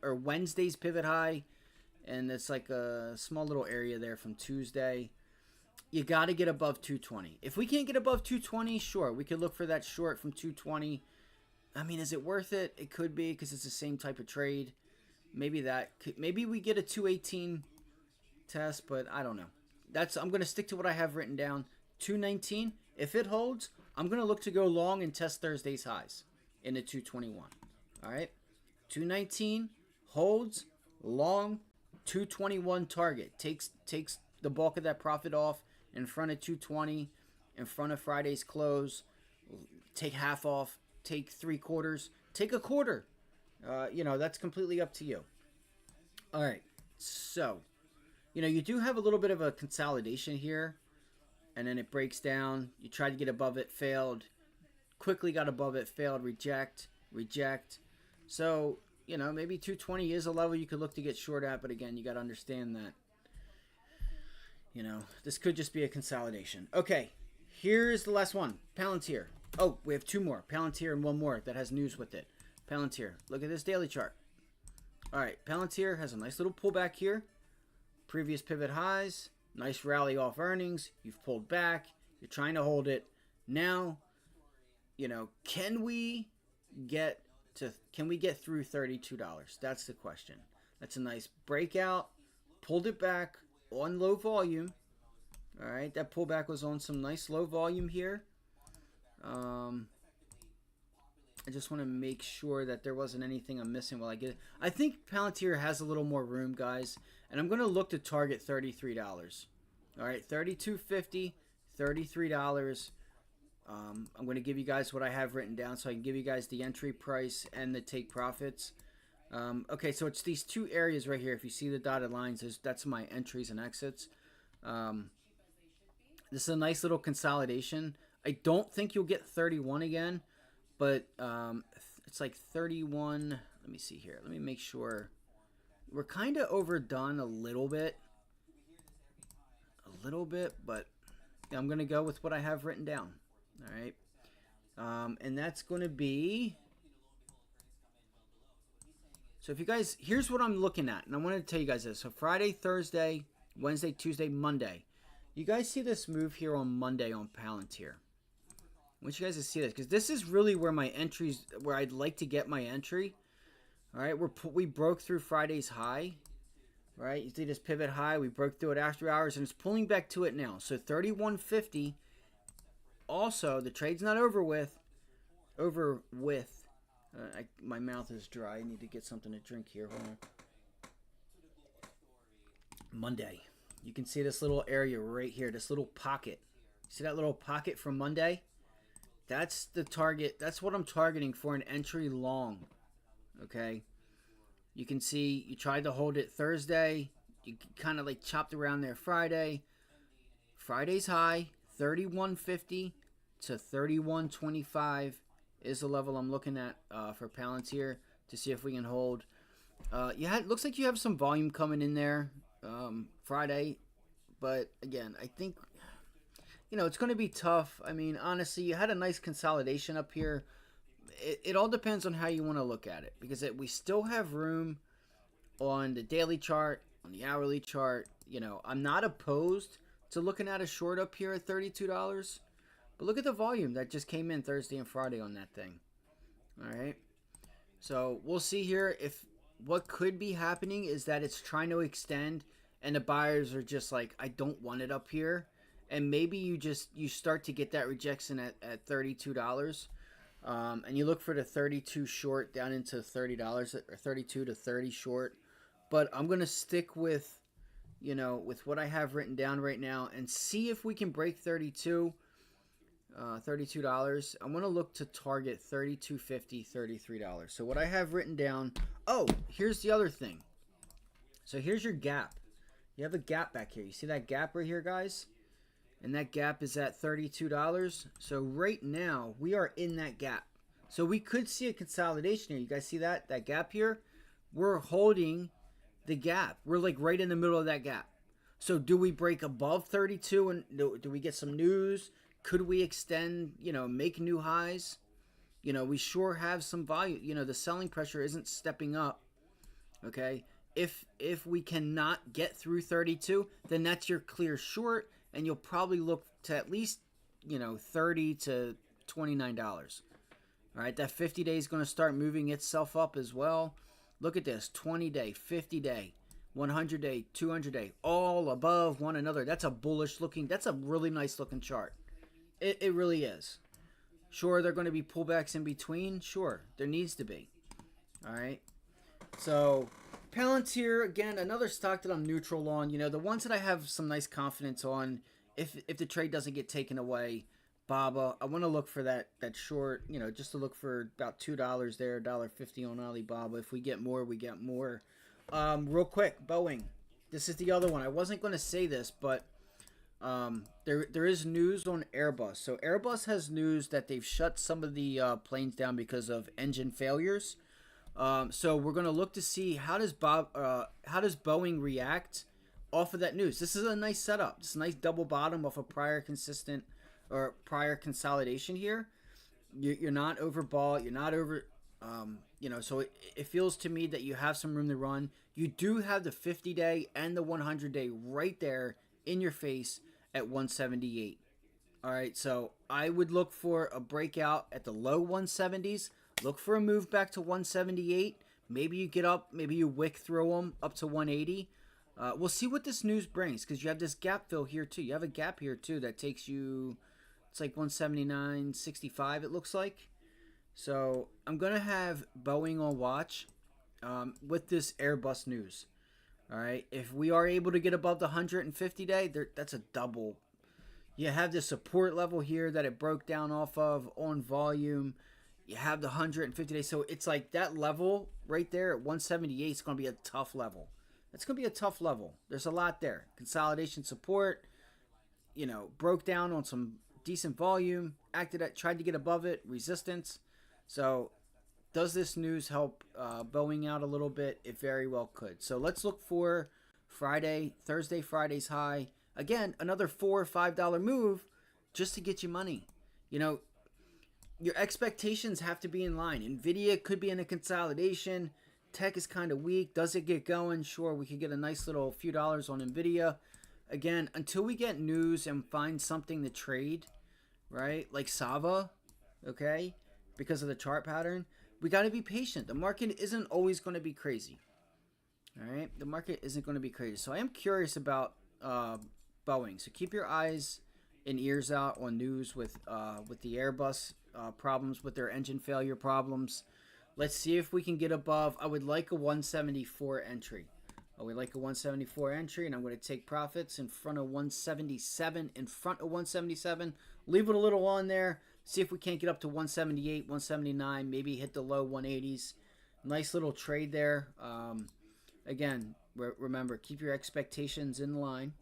Wednesday's pivot high, and it's like a small little area there from Tuesday. You got to get above 220. If we can't get above 220, sure, we could look for that short from 220. I mean, is it worth it? It could be, because it's the same type of trade. Maybe maybe we get a 218 test, but I don't know. I'm going to stick to what I have written down. 219. If it holds, I'm going to look to go long and test Thursday's highs in the 221. All right. 219 holds, long, 221 target. Takes the bulk of that profit off in front of 220, in front of Friday's close. Take half off, take 3/4, take a quarter. You know, that's completely up to you. All right. So, you know, you do have a little bit of a consolidation here. And then it breaks down. You tried to get above it, failed. Quickly got above it, failed, reject. So, you know, maybe 220 is a level you could look to get short at. But again, you got to understand that, you know, this could just be a consolidation. Okay, Here's the last one. Palantir. Oh, we have two more. Palantir and one more that has news with it. Palantir. Look at this daily chart. All right. Palantir has a nice little pullback here. Previous pivot highs. Nice rally off earnings. You've pulled back. You're trying to hold it. Now, you know, can we get through $32? That's the question. That's a nice breakout. Pulled it back on low volume. All right, that pullback was on some nice low volume here. I just want to make sure that there wasn't anything I'm missing while I get it. I think Palantir has a little more room, guys, and I'm going to look to target $33. All right, $32.50, $33. I'm going to give you guys what I have written down so I can give you guys the entry price and the take profits. Okay, so it's these two areas right here. If you see the dotted lines, that's my entries and exits. This is a nice little consolidation. I don't think you'll get 31 again, but it's like 31. Let me see here. Let me make sure. We're kind of overdone a little bit. But I'm going to go with what I have written down. All right. And that's going to be... So if you guys... Here's what I'm looking at. And I wanted to tell you guys this. So Friday, Thursday, Wednesday, Tuesday, Monday. You guys see this move here on Monday on Palantir. I want you guys to see this, because this is really where my entries, where I'd like to get my entry. All right, we broke through Friday's high. Right, you see this pivot high. We broke through it after hours, and it's pulling back to it now. So 31.50. Also, the trade's not over with. My mouth is dry. I need to get something to drink here. Hold on. Monday. You can see this little area right here, this little pocket. See that little pocket from Monday? That's the target. That's what I'm targeting for an entry long. Okay. You can see you tried to hold it Thursday. You kind of like chopped around there Friday. Friday's high, 31.50 to 31.25 is the level I'm looking at for Palantir to see if we can hold. Looks like you have some volume coming in there Friday. But again, I think, it's going to be tough. I mean, honestly, you had a nice consolidation up here. It all depends on how you want to look at it, because we still have room on the daily chart, on the hourly chart. I'm not opposed to looking at a short up here at $32, but look at the volume that just came in Thursday and Friday on that thing. All right, so we'll see here if what could be happening is that it's trying to extend, and the buyers are just like, I don't want it up here, and maybe you start to get that rejection at $32. And you look for the 32 short down into $30 or 32 to 30 short. But I'm going to stick with, with what I have written down right now and see if we can break $32. $32. I want to look to target $32.50, $33. So what I have written down. Oh, here's the other thing. So here's your gap. You have a gap back here. You see that gap right here, guys? And that gap is at $32. So right now, we are in that gap. So we could see a consolidation here. You guys see that? That gap here? We're holding the gap. We're like right in the middle of that gap. So do we break above 32? And do we get some news? Could we extend, make new highs? We sure have some volume. The selling pressure isn't stepping up. Okay? If we cannot get through 32, then that's your clear short. And you'll probably look to at least, $30 to $29. All right, that 50-day is going to start moving itself up as well. Look at this, 20-day, 50-day, 100-day, 200-day, all above one another. That's a really nice looking chart. It really is. Sure, there are going to be pullbacks in between. Sure, there needs to be. All right, so... Palantir, again, another stock that I'm neutral on. The ones that I have some nice confidence on, if the trade doesn't get taken away, Baba, I want to look for that short, just to look for about $2 there, $1.50 on Alibaba. If we get more, we get more. Real quick, Boeing. This is the other one. I wasn't going to say this, but there is news on Airbus. So Airbus has news that they've shut some of the planes down because of engine failures. So we're going to look to see how does Boeing react off of that news. This is a nice setup. It's a nice double bottom off a prior consistent or prior consolidation here. You're not overbought. You're not over. So it feels to me that you have some room to run. You do have the 50-day and the 100-day right there in your face at 178. All right, so I would look for a breakout at the low 170s. Look for a move back to 178. Maybe you get up, maybe you wick through them up to 180. We'll see what this news brings because you have this gap fill here too. You have a gap here too that takes you, it's like 179.65 it looks like. So I'm going to have Boeing on watch with this Airbus news. All right, if we are able to get above the 150 day, that's a double. You have the support level here that it broke down off of on volume. You have the 150 day. So it's like that level right there at 178 is going to be a tough level. It's going to be a tough level. There's a lot there. Consolidation support, broke down on some decent volume, tried to get above it, resistance. So does this news help Boeing out a little bit? It very well could. So let's look for Thursday, Friday's high. Again, another $4 or $5 move just to get you money. Your expectations have to be in line. Nvidia could be in a consolidation. Tech is kind of weak. Does it get going? Sure, we could get a nice little few dollars on Nvidia. Again, until we get news and find something to trade, right? Like Sava, okay? Because of the chart pattern, we got to be patient. The market isn't always going to be crazy. All right? The market isn't going to be crazy. So I am curious about Boeing. So keep your eyes and ears out on news with the Airbus problems, with their engine failure problems. Let's see if we can get above. I would like a 174 entry. I would like a 174 entry, and I'm going to take profits in front of 177. In front of 177. Leave it a little on there. See if we can't get up to 178, 179. Maybe hit the low 180s. Nice little trade there. Again, remember, keep your expectations in line.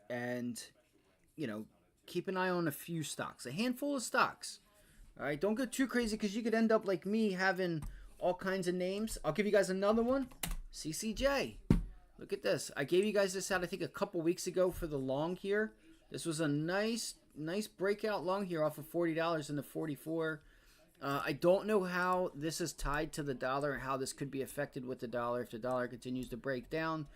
And, keep an eye on a few stocks. A handful of stocks. All right, don't go too crazy because you could end up like me having all kinds of names. I'll give you guys another one. CCJ. Look at this. I gave you guys this out, I think, a couple weeks ago for the long here. This was a nice breakout long here off of $40 into 44. I don't know how this is tied to the dollar and how this could be affected with the dollar if the dollar continues to break down.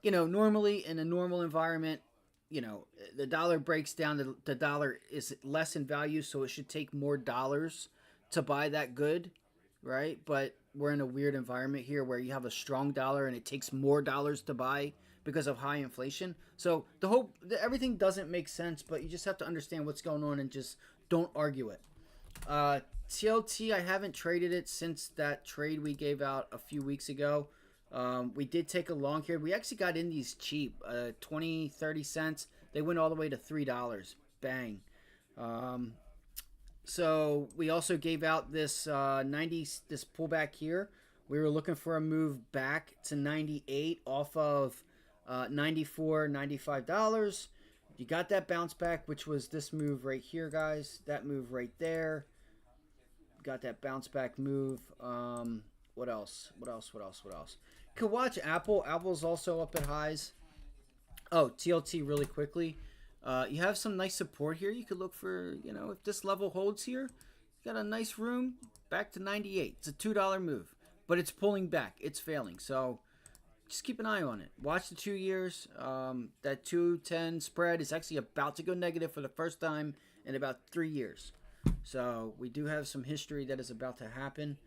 Normally in a normal environment, the dollar breaks down, the dollar is less in value, so it should take more dollars to buy that good, right? But we're in a weird environment here where you have a strong dollar and it takes more dollars to buy because of high inflation. So everything doesn't make sense, but you just have to understand what's going on and just don't argue it. TLT, I haven't traded it since that trade we gave out a few weeks ago. We did take a long here. We actually got in these cheap, 20, 30 cents. They went all the way to $3. Bang. So we also gave out this 90, this pullback here. We were looking for a move back to 98 off of $94, $95. You got that bounce back, which was this move right here, guys. That move right there. Got that bounce back move. What else? Could watch Apple. Apple's also up at highs. Oh, TLT really quickly. You have some nice support here. You could look for, if this level holds here, you got a nice room back to 98. It's a $2 move, but it's pulling back. It's failing. So just keep an eye on it. Watch the 2 years. That 210 spread is actually about to go negative for the first time in about 3 years. So we do have some history that is about to happen.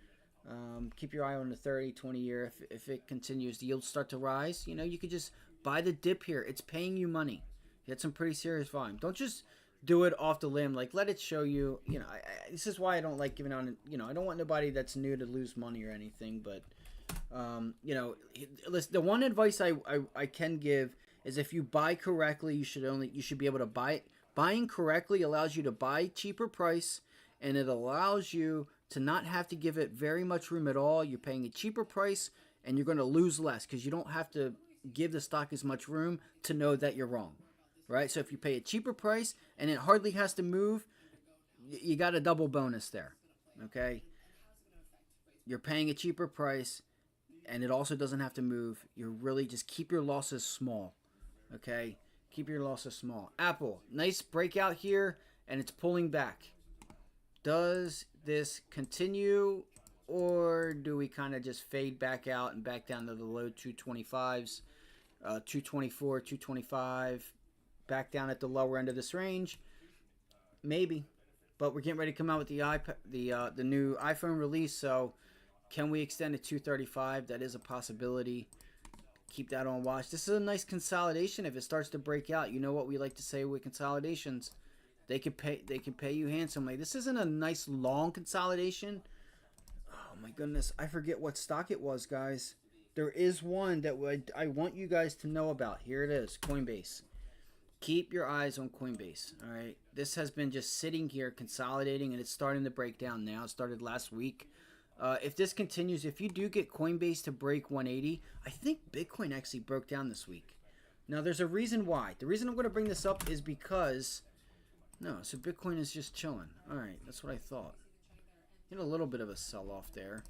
Keep your eye on the 30, 20 year. If it continues, the yields start to rise. You could just buy the dip here. It's paying you money. You had some pretty serious volume. Don't just do it off the limb. Like, let it show you. This is why I don't like giving out. I don't want nobody that's new to lose money or anything. But, listen, the one advice I can give is if you buy correctly, you should be able to buy it. Buying correctly allows you to buy cheaper price, and it allows you to not have to give it very much room at all. You're paying a cheaper price, and you're going to lose less because you don't have to give the stock as much room to know that you're wrong, right? So if you pay a cheaper price and it hardly has to move, you got a double bonus there, okay? You're paying a cheaper price, and it also doesn't have to move. You're really just keep your losses small, okay? Keep your losses small. Apple, nice breakout here, and it's pulling back. Does this continue, or do we kind of just fade back out and back down to the low 225s, 224, 225, back down at the lower end of this range? Maybe, but we're getting ready to come out with the new iPhone release, so can we extend to 235? That is a possibility. Keep that on watch. This is a nice consolidation. If it starts to break out, you know what we like to say with consolidations. They can pay you handsomely. This isn't a nice long consolidation. Oh my goodness, I forget what stock it was, guys. There is one that I want you guys to know about. Here it is, Coinbase. Keep your eyes on Coinbase. All right, this has been just sitting here consolidating, and it's starting to break down now. It started last week. If this continues, if you do get Coinbase to break 180, I think Bitcoin actually broke down this week. Now, there's a reason why. The reason I'm going to bring this up is because... No, so Bitcoin is just chilling. All right, that's what I thought. You know, a little bit of a sell-off there.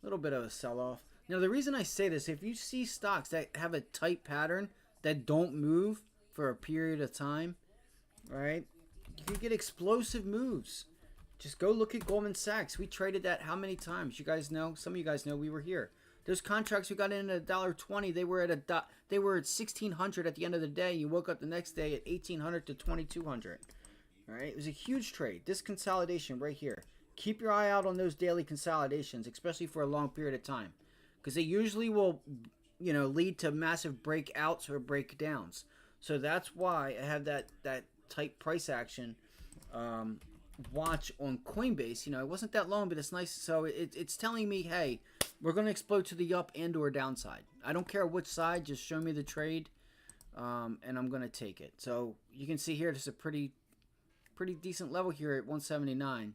A little bit of a sell-off. Now, the reason I say this, if you see stocks that have a tight pattern that don't move for a period of time, right, you can get explosive moves. Just go look at Goldman Sachs. We traded that how many times? You guys know. Some of you guys know we were here. Those contracts we got in at $1.20. They were at $1,600 at the end of the day. You woke up the next day at $1,800 to $2,200. All right, it was a huge trade. This consolidation right here. Keep your eye out on those daily consolidations, especially for a long period of time, because they usually will, you know, lead to massive breakouts or breakdowns. So that's why I have that tight price action. Watch on Coinbase. You know, it wasn't that long, but it's nice. So it's telling me, hey, we're going to explode to the up and or downside. I don't care which side, just show me the trade, and I'm going to take it. So you can see here, this is a pretty decent level here at 179.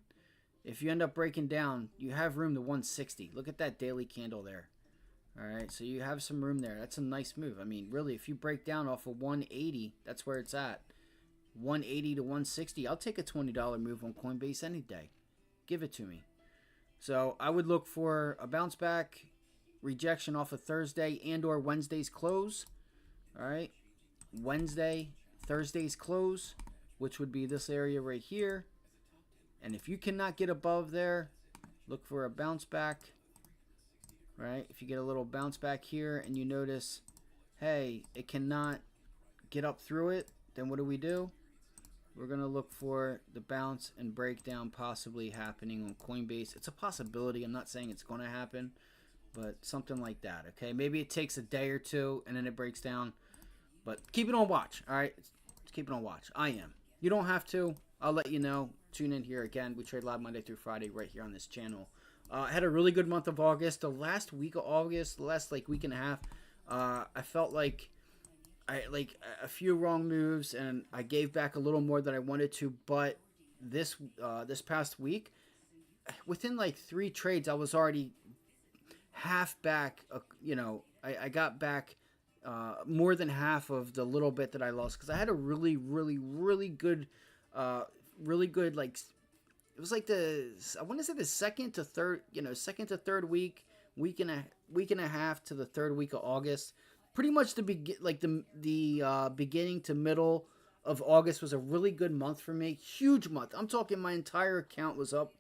If you end up breaking down, you have room to 160. Look at that daily candle there. All right, so you have some room there. That's a nice move. I mean, really, if you break down off of 180, that's where it's at. 180 to 160. I'll take a $20 move on Coinbase any day. Give it to me. So I would look for a bounce back, rejection off of Thursday and or Wednesday's close. All right, Wednesday, Thursday's close, which would be this area right here. And if you cannot get above there, look for a bounce back. Right? If you get a little bounce back here and you notice, hey, it cannot get up through it, then what do? We're going to look for the bounce and breakdown possibly happening on Coinbase. It's a possibility. I'm not saying it's going to happen, but something like that, okay? Maybe it takes a day or two and then it breaks down. But keep it on watch, all right? Let's keep it on watch. I am. You don't have to. I'll let you know. Tune in here again. We trade live Monday through Friday right here on this channel. I had a really good month of August. The last week of August, the last week and a half, I felt like a few wrong moves, and I gave back a little more than I wanted to. But this past week, within like 3 trades, I was already half back. You know, I got back more than half of the little bit that I lost, because I had a really good like. It was like I want to say the second to third week and a half to the third week of August. Pretty much the beginning to middle of August was a really good month for me. Huge month. I'm talking my entire account was up,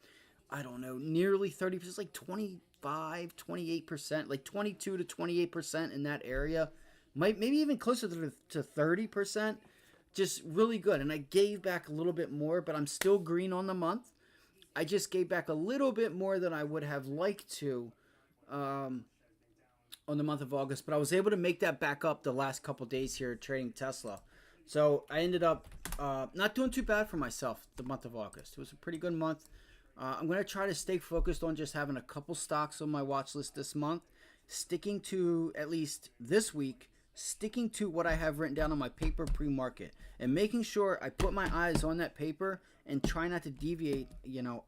I don't know, nearly 30%, like 25, 28%, like 22 to 28% in that area. Maybe even closer to 30%. Just really good. And I gave back a little bit more, but I'm still green on the month. I just gave back a little bit more than I would have liked to on the month of August, but I was able to make that back up the last couple days here trading Tesla. So I ended up not doing too bad for myself the month of August. It was a pretty good month. I'm going to try to stay focused on just having a couple stocks on my watch list this month, sticking to, at least this week, sticking to what I have written down on my paper pre-market, and making sure I put my eyes on that paper and try not to deviate,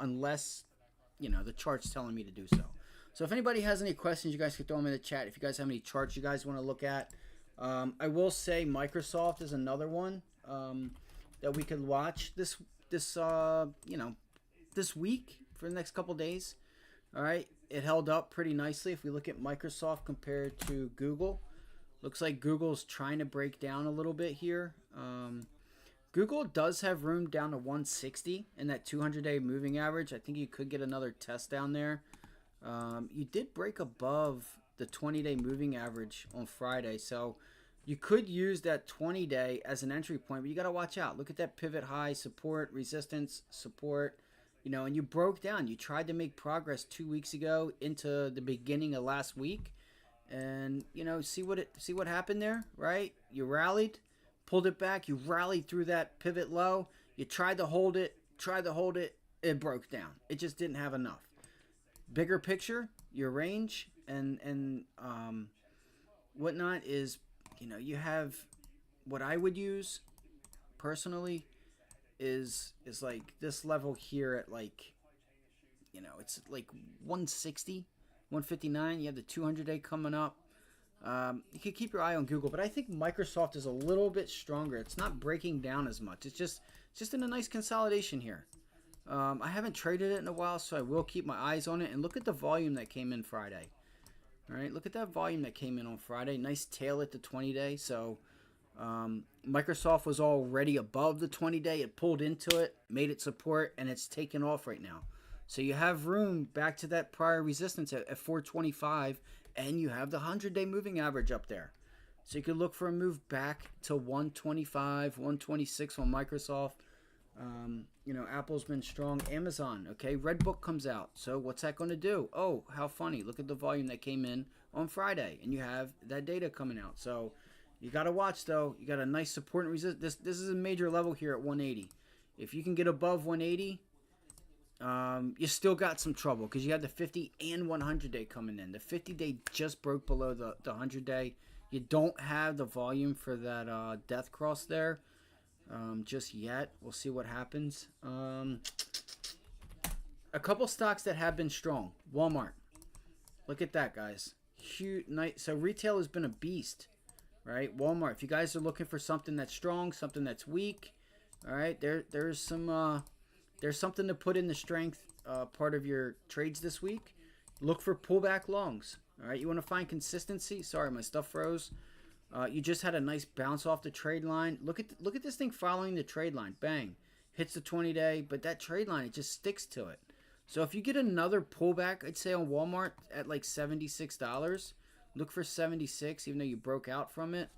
unless, the chart's telling me to do so. So if anybody has any questions, you guys can throw them in the chat. If you guys have any charts you guys want to look at. I will say Microsoft is another one that we could watch this week for the next couple days. All right, it held up pretty nicely if we look at Microsoft compared to Google. Looks like Google's trying to break down a little bit here. Google does have room down to 160 in that 200-day moving average. I think you could get another test down there. You did break above the 20-day moving average on Friday, so you could use that 20-day as an entry point, but you got to watch out. Look at that pivot high, support, resistance, support, and you broke down. You tried to make progress 2 weeks ago into the beginning of last week, and see what happened there, right? You rallied, pulled it back, you rallied through that pivot low, you tried to hold it, it broke down. It just didn't have enough. Bigger picture, your range and whatnot is, you have what I would use personally is like this level here at like, it's like 160, 159. You have the 200-day coming up. You could keep your eye on Google, but I think Microsoft is a little bit stronger. It's not breaking down as much. It's just in a nice consolidation here. I haven't traded it in a while, so I will keep my eyes on it. And look at the volume that came in Friday. All right, look at that volume that came in on Friday. Nice tail at the 20-day. So Microsoft was already above the 20-day. It pulled into it, made it support, and it's taken off right now. So you have room back to that prior resistance at 425, and you have the 100-day moving average up there. So you could look for a move back to 125, 126 on Microsoft. Apple's been strong. Amazon, okay, Redbook comes out. So what's that going to do? Oh, how funny. Look at the volume that came in on Friday, and you have that data coming out. So you got to watch, though. You got a nice support and resist. This is a major level here at 180. If you can get above 180, you still got some trouble because you had the 50 and 100-day coming in. The 50-day just broke below the 100-day. You don't have the volume for that death cross there. Just yet. We'll see what happens. A couple stocks that have been strong. Walmart. Look at that, guys. Huge night. So retail has been a beast, right? Walmart. If you guys are looking for something that's strong, something that's weak, all right, there's something to put in the strength part of your trades this week. Look for pullback longs. All right, you want to find consistency. Sorry, my stuff froze. You just had a nice bounce off the trade line. Look at this thing following the trade line. Bang. Hits the 20-day, but that trade line, it just sticks to it. So if you get another pullback, I'd say on Walmart at like $76, look for 76, even though you broke out from it.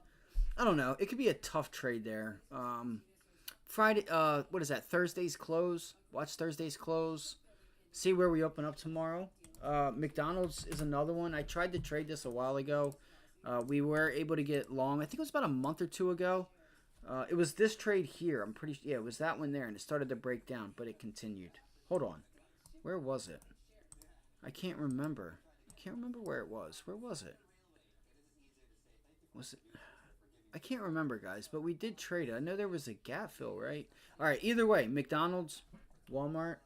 I don't know. It could be a tough trade there. Friday, what is that? Thursday's close. Watch Thursday's close. See where we open up tomorrow. McDonald's is another one. I tried to trade this a while ago. We were able to get long. I think it was about a month or two ago. It was this trade here. It was that one there, and it started to break down, but it continued. Hold on. Where was it? I can't remember. I can't remember where it was. Where was it? Was it? I can't remember, guys, but we did trade it. I know there was a gap fill, right? All right, either way, McDonald's, Walmart.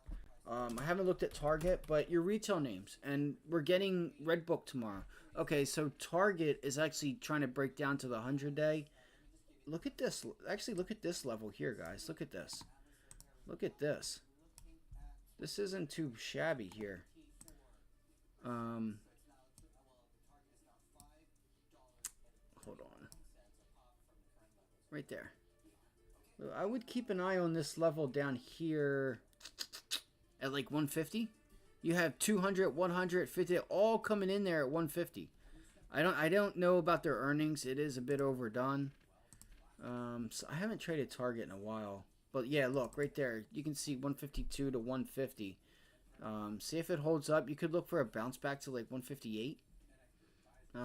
I haven't looked at Target, but your retail names. And we're getting Redbook tomorrow. Okay, so Target is actually trying to break down to the 100-day. Look at this. Actually, look at this level here, guys. Look at this. Look at this. This isn't too shabby here. Hold on. Right there. I would keep an eye on this level down here at like 150. You have 200, 150, all coming in there at 150. I don't know about their earnings. It is a bit overdone. So I haven't traded Target in a while. But yeah, look, right there. You can see 152 to 150. See if it holds up. You could look for a bounce back to like 158. I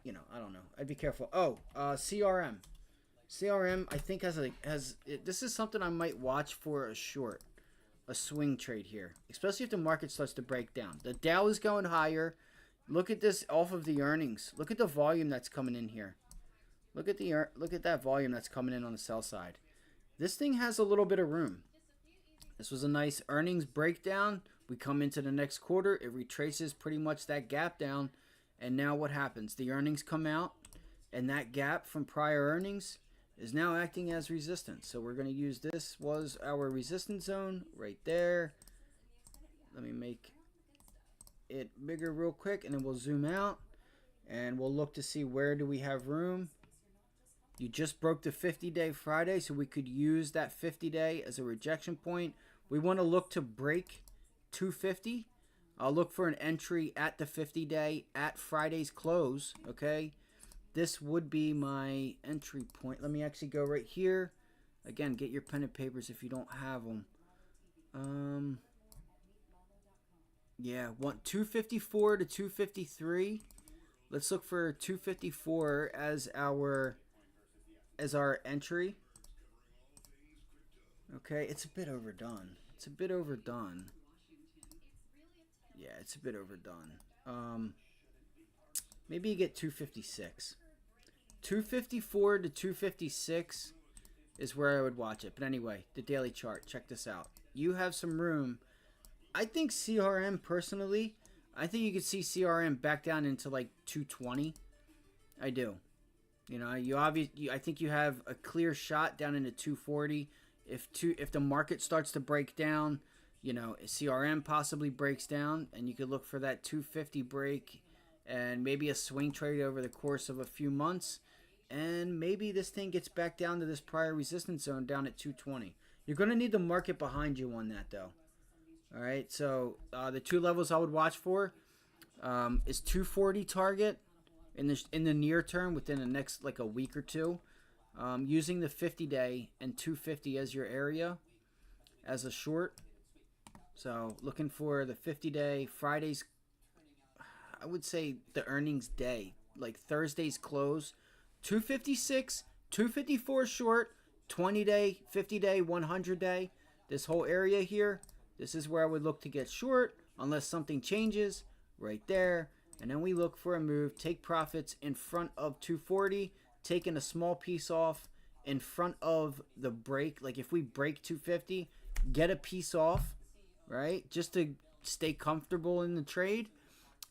don't know. I'd be careful. Oh, CRM. CRM, I think this is something I might watch for a swing trade here, especially if the market starts to break down. The Dow is going higher. Look at this off of the earnings. Look at the volume that's coming in here. Look at that volume that's coming in on the sell side. This thing has a little bit of room. This was a nice earnings breakdown. We come into the next quarter. It retraces pretty much that gap down. And now what happens? The earnings come out, and that gap from prior earnings is now acting as resistance. So we're going to use this was our resistance zone right there. Let me make it bigger real quick, and then we'll zoom out. And we'll look to see where do we have room. You just broke the 50-day Friday, so we could use that 50-day as a rejection point. We want to look to break 250. I'll look for an entry at the 50-day at Friday's close, okay? This would be my entry point. Let me actually go right here. Again, get your pen and papers if you don't have them. Yeah, want 254 to 253. Let's look for 254 as our entry. Okay, it's a bit overdone. It's a bit overdone. Yeah, it's a bit overdone. Maybe you get 256. 254 to 256 is where I would watch it. But anyway, the daily chart. Check this out. You have some room. I think CRM personally, I think you could see CRM back down into like 220. I do. You know, I think you have a clear shot down into 240. If the market starts to break down, you know, CRM possibly breaks down, and you could look for that 250 break, and maybe a swing trade over the course of a few months, and maybe this thing gets back down to this prior resistance zone down at 220. You're going to need the market behind you on that, though. All right, so the two levels I would watch for is 240 target in the near term, within the next like a week or two, using the 50-day and 250 as your area as a short. So looking for the 50-day Fridays. I would say the earnings day, like Thursday's close, 256, 254 short, 20-day, 50-day, 100-day. This whole area here, this is where I would look to get short unless something changes right there. And then we look for a move, take profits in front of 240, taking a small piece off in front of the break. Like if we break 250, get a piece off, right? Just to stay comfortable in the trade,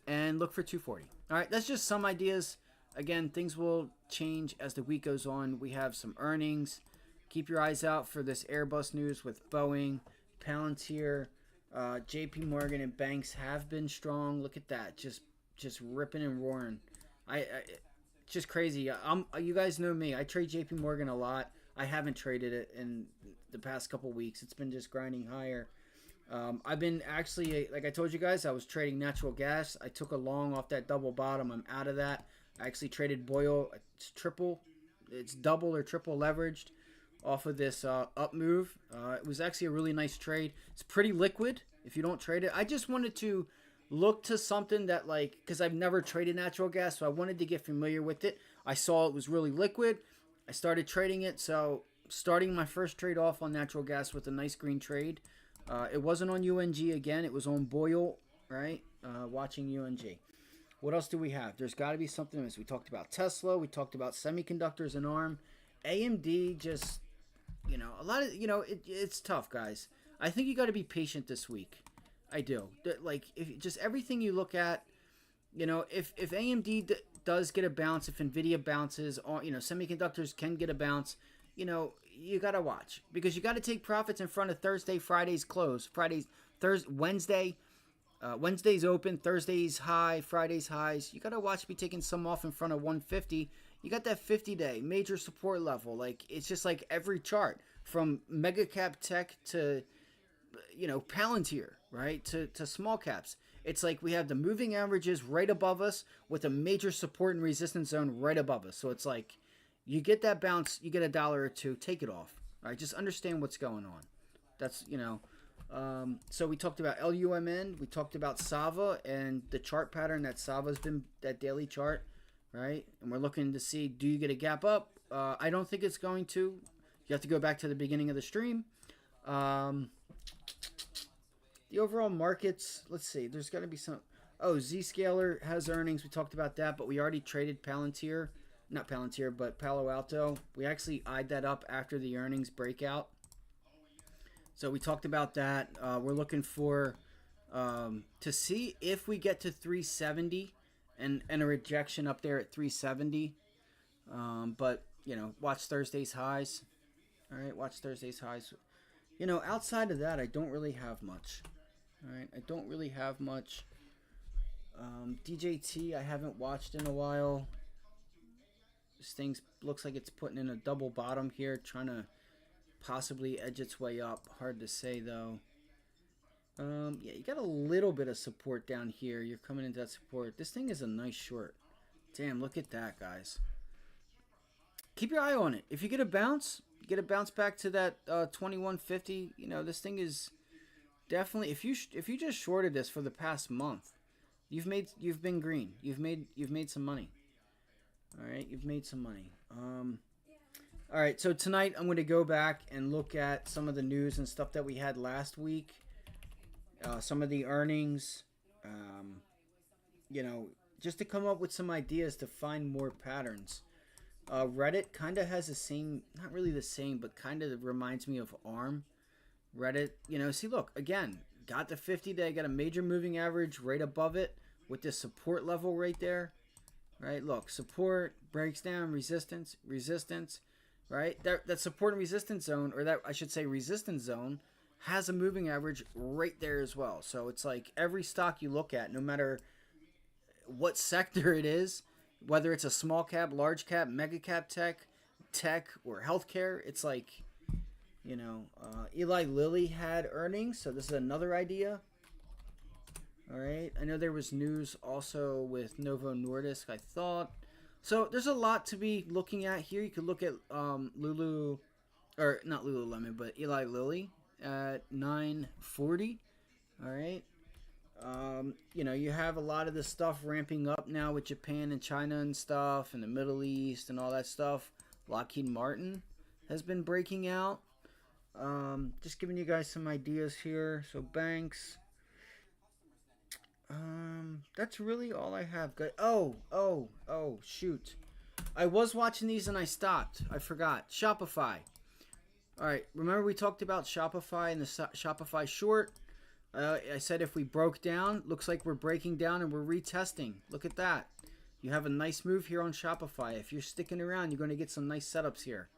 and look for 240. All right, that's just some ideas. Again, things will change as the week goes on. We have some earnings. Keep your eyes out for this Airbus news with Boeing, Palantir, JP Morgan, and banks have been strong. Look at that, just ripping and roaring. Just crazy. You guys know me. I trade JP Morgan a lot. I haven't traded it in the past couple weeks. It's been just grinding higher. I've been actually, like I told you guys, I was trading natural gas. I took a long off that double bottom. I'm out of that. I actually traded Boyle. It's double or triple leveraged off of this up move. It was actually a really nice trade. It's pretty liquid if you don't trade it. I just wanted to look to something that, like, because I've never traded natural gas, so I wanted to get familiar with it. I saw it was really liquid. I started trading it, so starting my first trade off on natural gas with a nice green trade. It wasn't on UNG again. It was on Boyle, right? Watching UNG. What else do we have? There's got to be something else. We talked about Tesla. We talked about semiconductors and ARM. AMD just, a lot of, it's tough, guys. I think you got to be patient this week. I do. Like, if just everything you look at, if AMD does get a bounce, if NVIDIA bounces, or, semiconductors can get a bounce, you got to watch, because you got to take profits in front of Friday's close. Wednesday's open, Thursday's high, Friday's highs. You got to watch be taking some off in front of 150. You got that 50-day major support level. Like, it's just like every chart from mega cap tech to, Palantir, right? To small caps. It's like we have the moving averages right above us with a major support and resistance zone right above us. So it's like, you get that bounce, you get a dollar or two, take it off. All right, just understand what's going on. That's, so we talked about LUMN, we talked about Sava and the chart pattern that Sava's been, that daily chart, right? And we're looking to see, do you get a gap up? I don't think it's going to. You have to go back to the beginning of the stream. The overall markets, let's see, there's got to be some. Oh, Zscaler has earnings. We talked about that, but we already traded Palantir. Not Palantir, but Palo Alto. We actually eyed that up after the earnings breakout. So we talked about that. We're looking for to see if we get to 370 and a rejection up there at 370. But, watch Thursday's highs. All right, watch Thursday's highs. Outside of that, I don't really have much. All right, I don't really have much. DJT I haven't watched in a while. This thing looks like it's putting in a double bottom here, trying to possibly edge its way up. Hard to say though. Yeah, you got a little bit of support down here. You're coming into that support. This thing is a nice short. Damn, look at that, guys. Keep your eye on it. If you get a bounce, back to that 2150. You know, this thing is definitely. If you just shorted this for the past month, you've been green. You've made some money. All right, you've made some money. All right, so tonight I'm going to go back and look at some of the news and stuff that we had last week. Some of the earnings. You know, just to come up with some ideas to find more patterns. Reddit kind of has the same, not really the same, but kind of reminds me of ARM. Reddit, you know, see, look, again, got the 50-day, got a major moving average right above it with this support level right there. Right, look, support, breaks down, resistance, right? That support and resistance zone, or that I should say resistance zone, has a moving average right there as well. So it's like every stock you look at, no matter what sector it is, whether it's a small cap, large cap, mega cap tech, or healthcare, it's like, you know, Eli Lilly had earnings, so this is another idea. All right, I know there was news also with Novo Nordisk, I thought. So there's a lot to be looking at here. You could look at not Lululemon, but Eli Lilly at 940. All right. You know, you have a lot of this stuff ramping up now with Japan and China and stuff, and the Middle East and all that stuff. Lockheed Martin has been breaking out. Just giving you guys some ideas here. So banks. That's really all I have. Oh, shoot. I was watching these and I stopped. I forgot. Shopify. All right, remember we talked about Shopify and the Shopify short? I said if we broke down, looks like we're breaking down and we're retesting. Look at that. You have a nice move here on Shopify. If you're sticking around, you're going to get some nice setups here.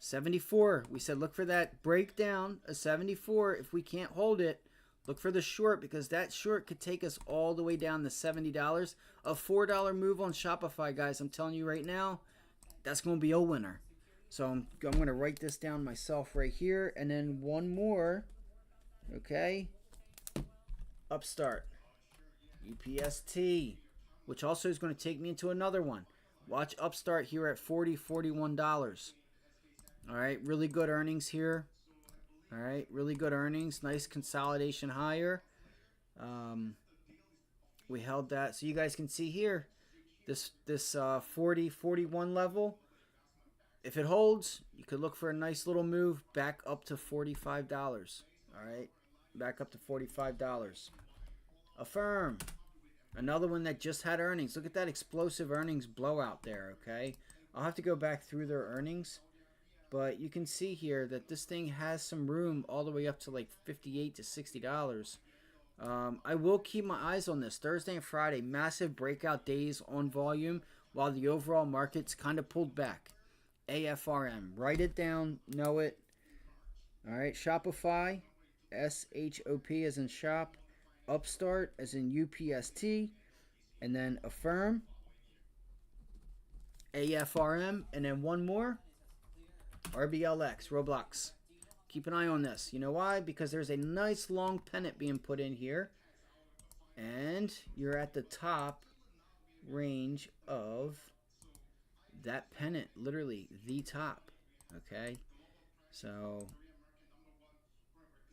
74. We said look for that breakdown, a 74. If we can't hold it, look for the short, because that short could take us all the way down to $70. A $4 move on Shopify, guys. I'm telling you right now, that's going to be a winner. So I'm going to write this down myself right here. And then one more. Okay. Upstart. UPST. Which also is going to take me into another one. Watch Upstart here at $40, $41. All right. Really good earnings here. All right, really good earnings. Nice consolidation higher. We held that. So you guys can see here, this 40, 41 level. If it holds, you could look for a nice little move back up to $45. All right, back up to $45. Affirm. Another one that just had earnings. Look at that explosive earnings blowout there, okay? I'll have to go back through their earnings. But you can see here that this thing has some room all the way up to like $58 to $60. I will keep my eyes on this. Thursday and Friday, massive breakout days on volume while the overall market's kind of pulled back. AFRM. Write it down. Know it. All right. Shopify. SHOP as in shop. Upstart as in UPST. And then Affirm. AFRM. And then one more. RBLX, Roblox. Keep an eye on this. You know why? Because there's a nice long pennant being put in here. And you're at the top range of that pennant. Literally, the top. Okay? So,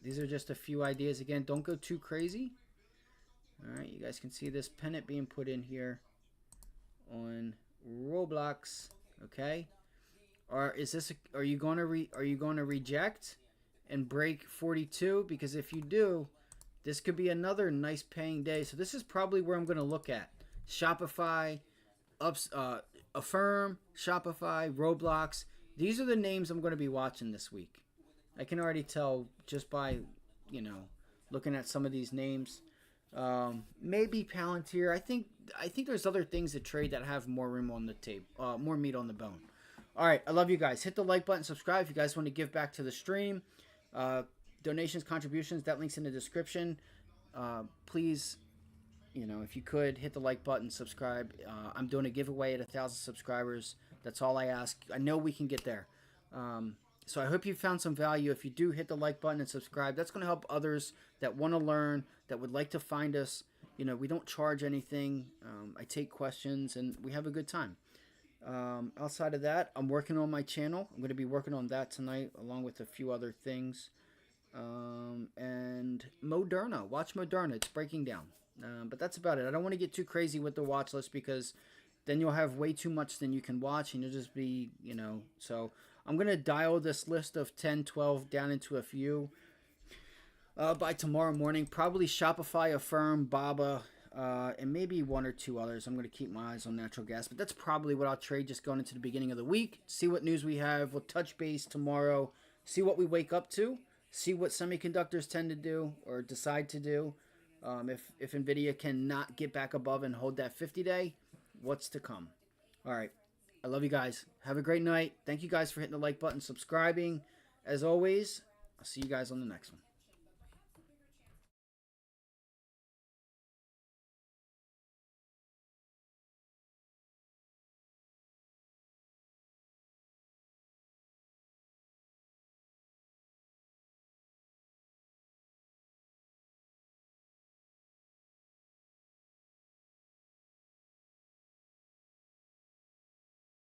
these are just a few ideas. Again, don't go too crazy. Alright, you guys can see this pennant being put in here on Roblox. Okay? Or is this? Are you going to reject and break 42? Because if you do, this could be another nice paying day. So this is probably where I'm going to look at Shopify, Affirm, Shopify, Roblox. These are the names I'm going to be watching this week. I can already tell just by looking at some of these names. Maybe Palantir. I think there's other things to trade that have more room on the table, more meat on the bone. All right, I love you guys. Hit the like button, subscribe if you guys want to give back to the stream. Donations, contributions, that link's in the description. Please you know, if you could hit the like button, subscribe. I'm doing a giveaway at 1,000 subscribers. That's all I ask. I know we can get there. So I hope you found some value. If you do hit the like button and subscribe, that's going to help others that want to learn, that would like to find us. You know, we don't charge anything. I take questions and we have a good time. Outside of that, I'm working on my channel. I'm going to be working on that tonight, along with a few other things. And Moderna. Watch Moderna. It's breaking down. But that's about it. I don't want to get too crazy with the watch list because then you'll have way too much than you can watch and you'll just be, you know. So I'm going to dial this list of 10, 12 down into a few by tomorrow morning. Probably Shopify, Affirm, Baba, and maybe one or two others. I'm going to keep my eyes on natural gas. But that's probably what I'll trade just going into the beginning of the week. See what news we have. We'll touch base tomorrow. See what we wake up to. See what semiconductors tend to do or decide to do. If NVIDIA cannot get back above and hold that 50-day, what's to come? All right. I love you guys. Have a great night. Thank you guys for hitting the like button, subscribing. As always, I'll see you guys on the next one.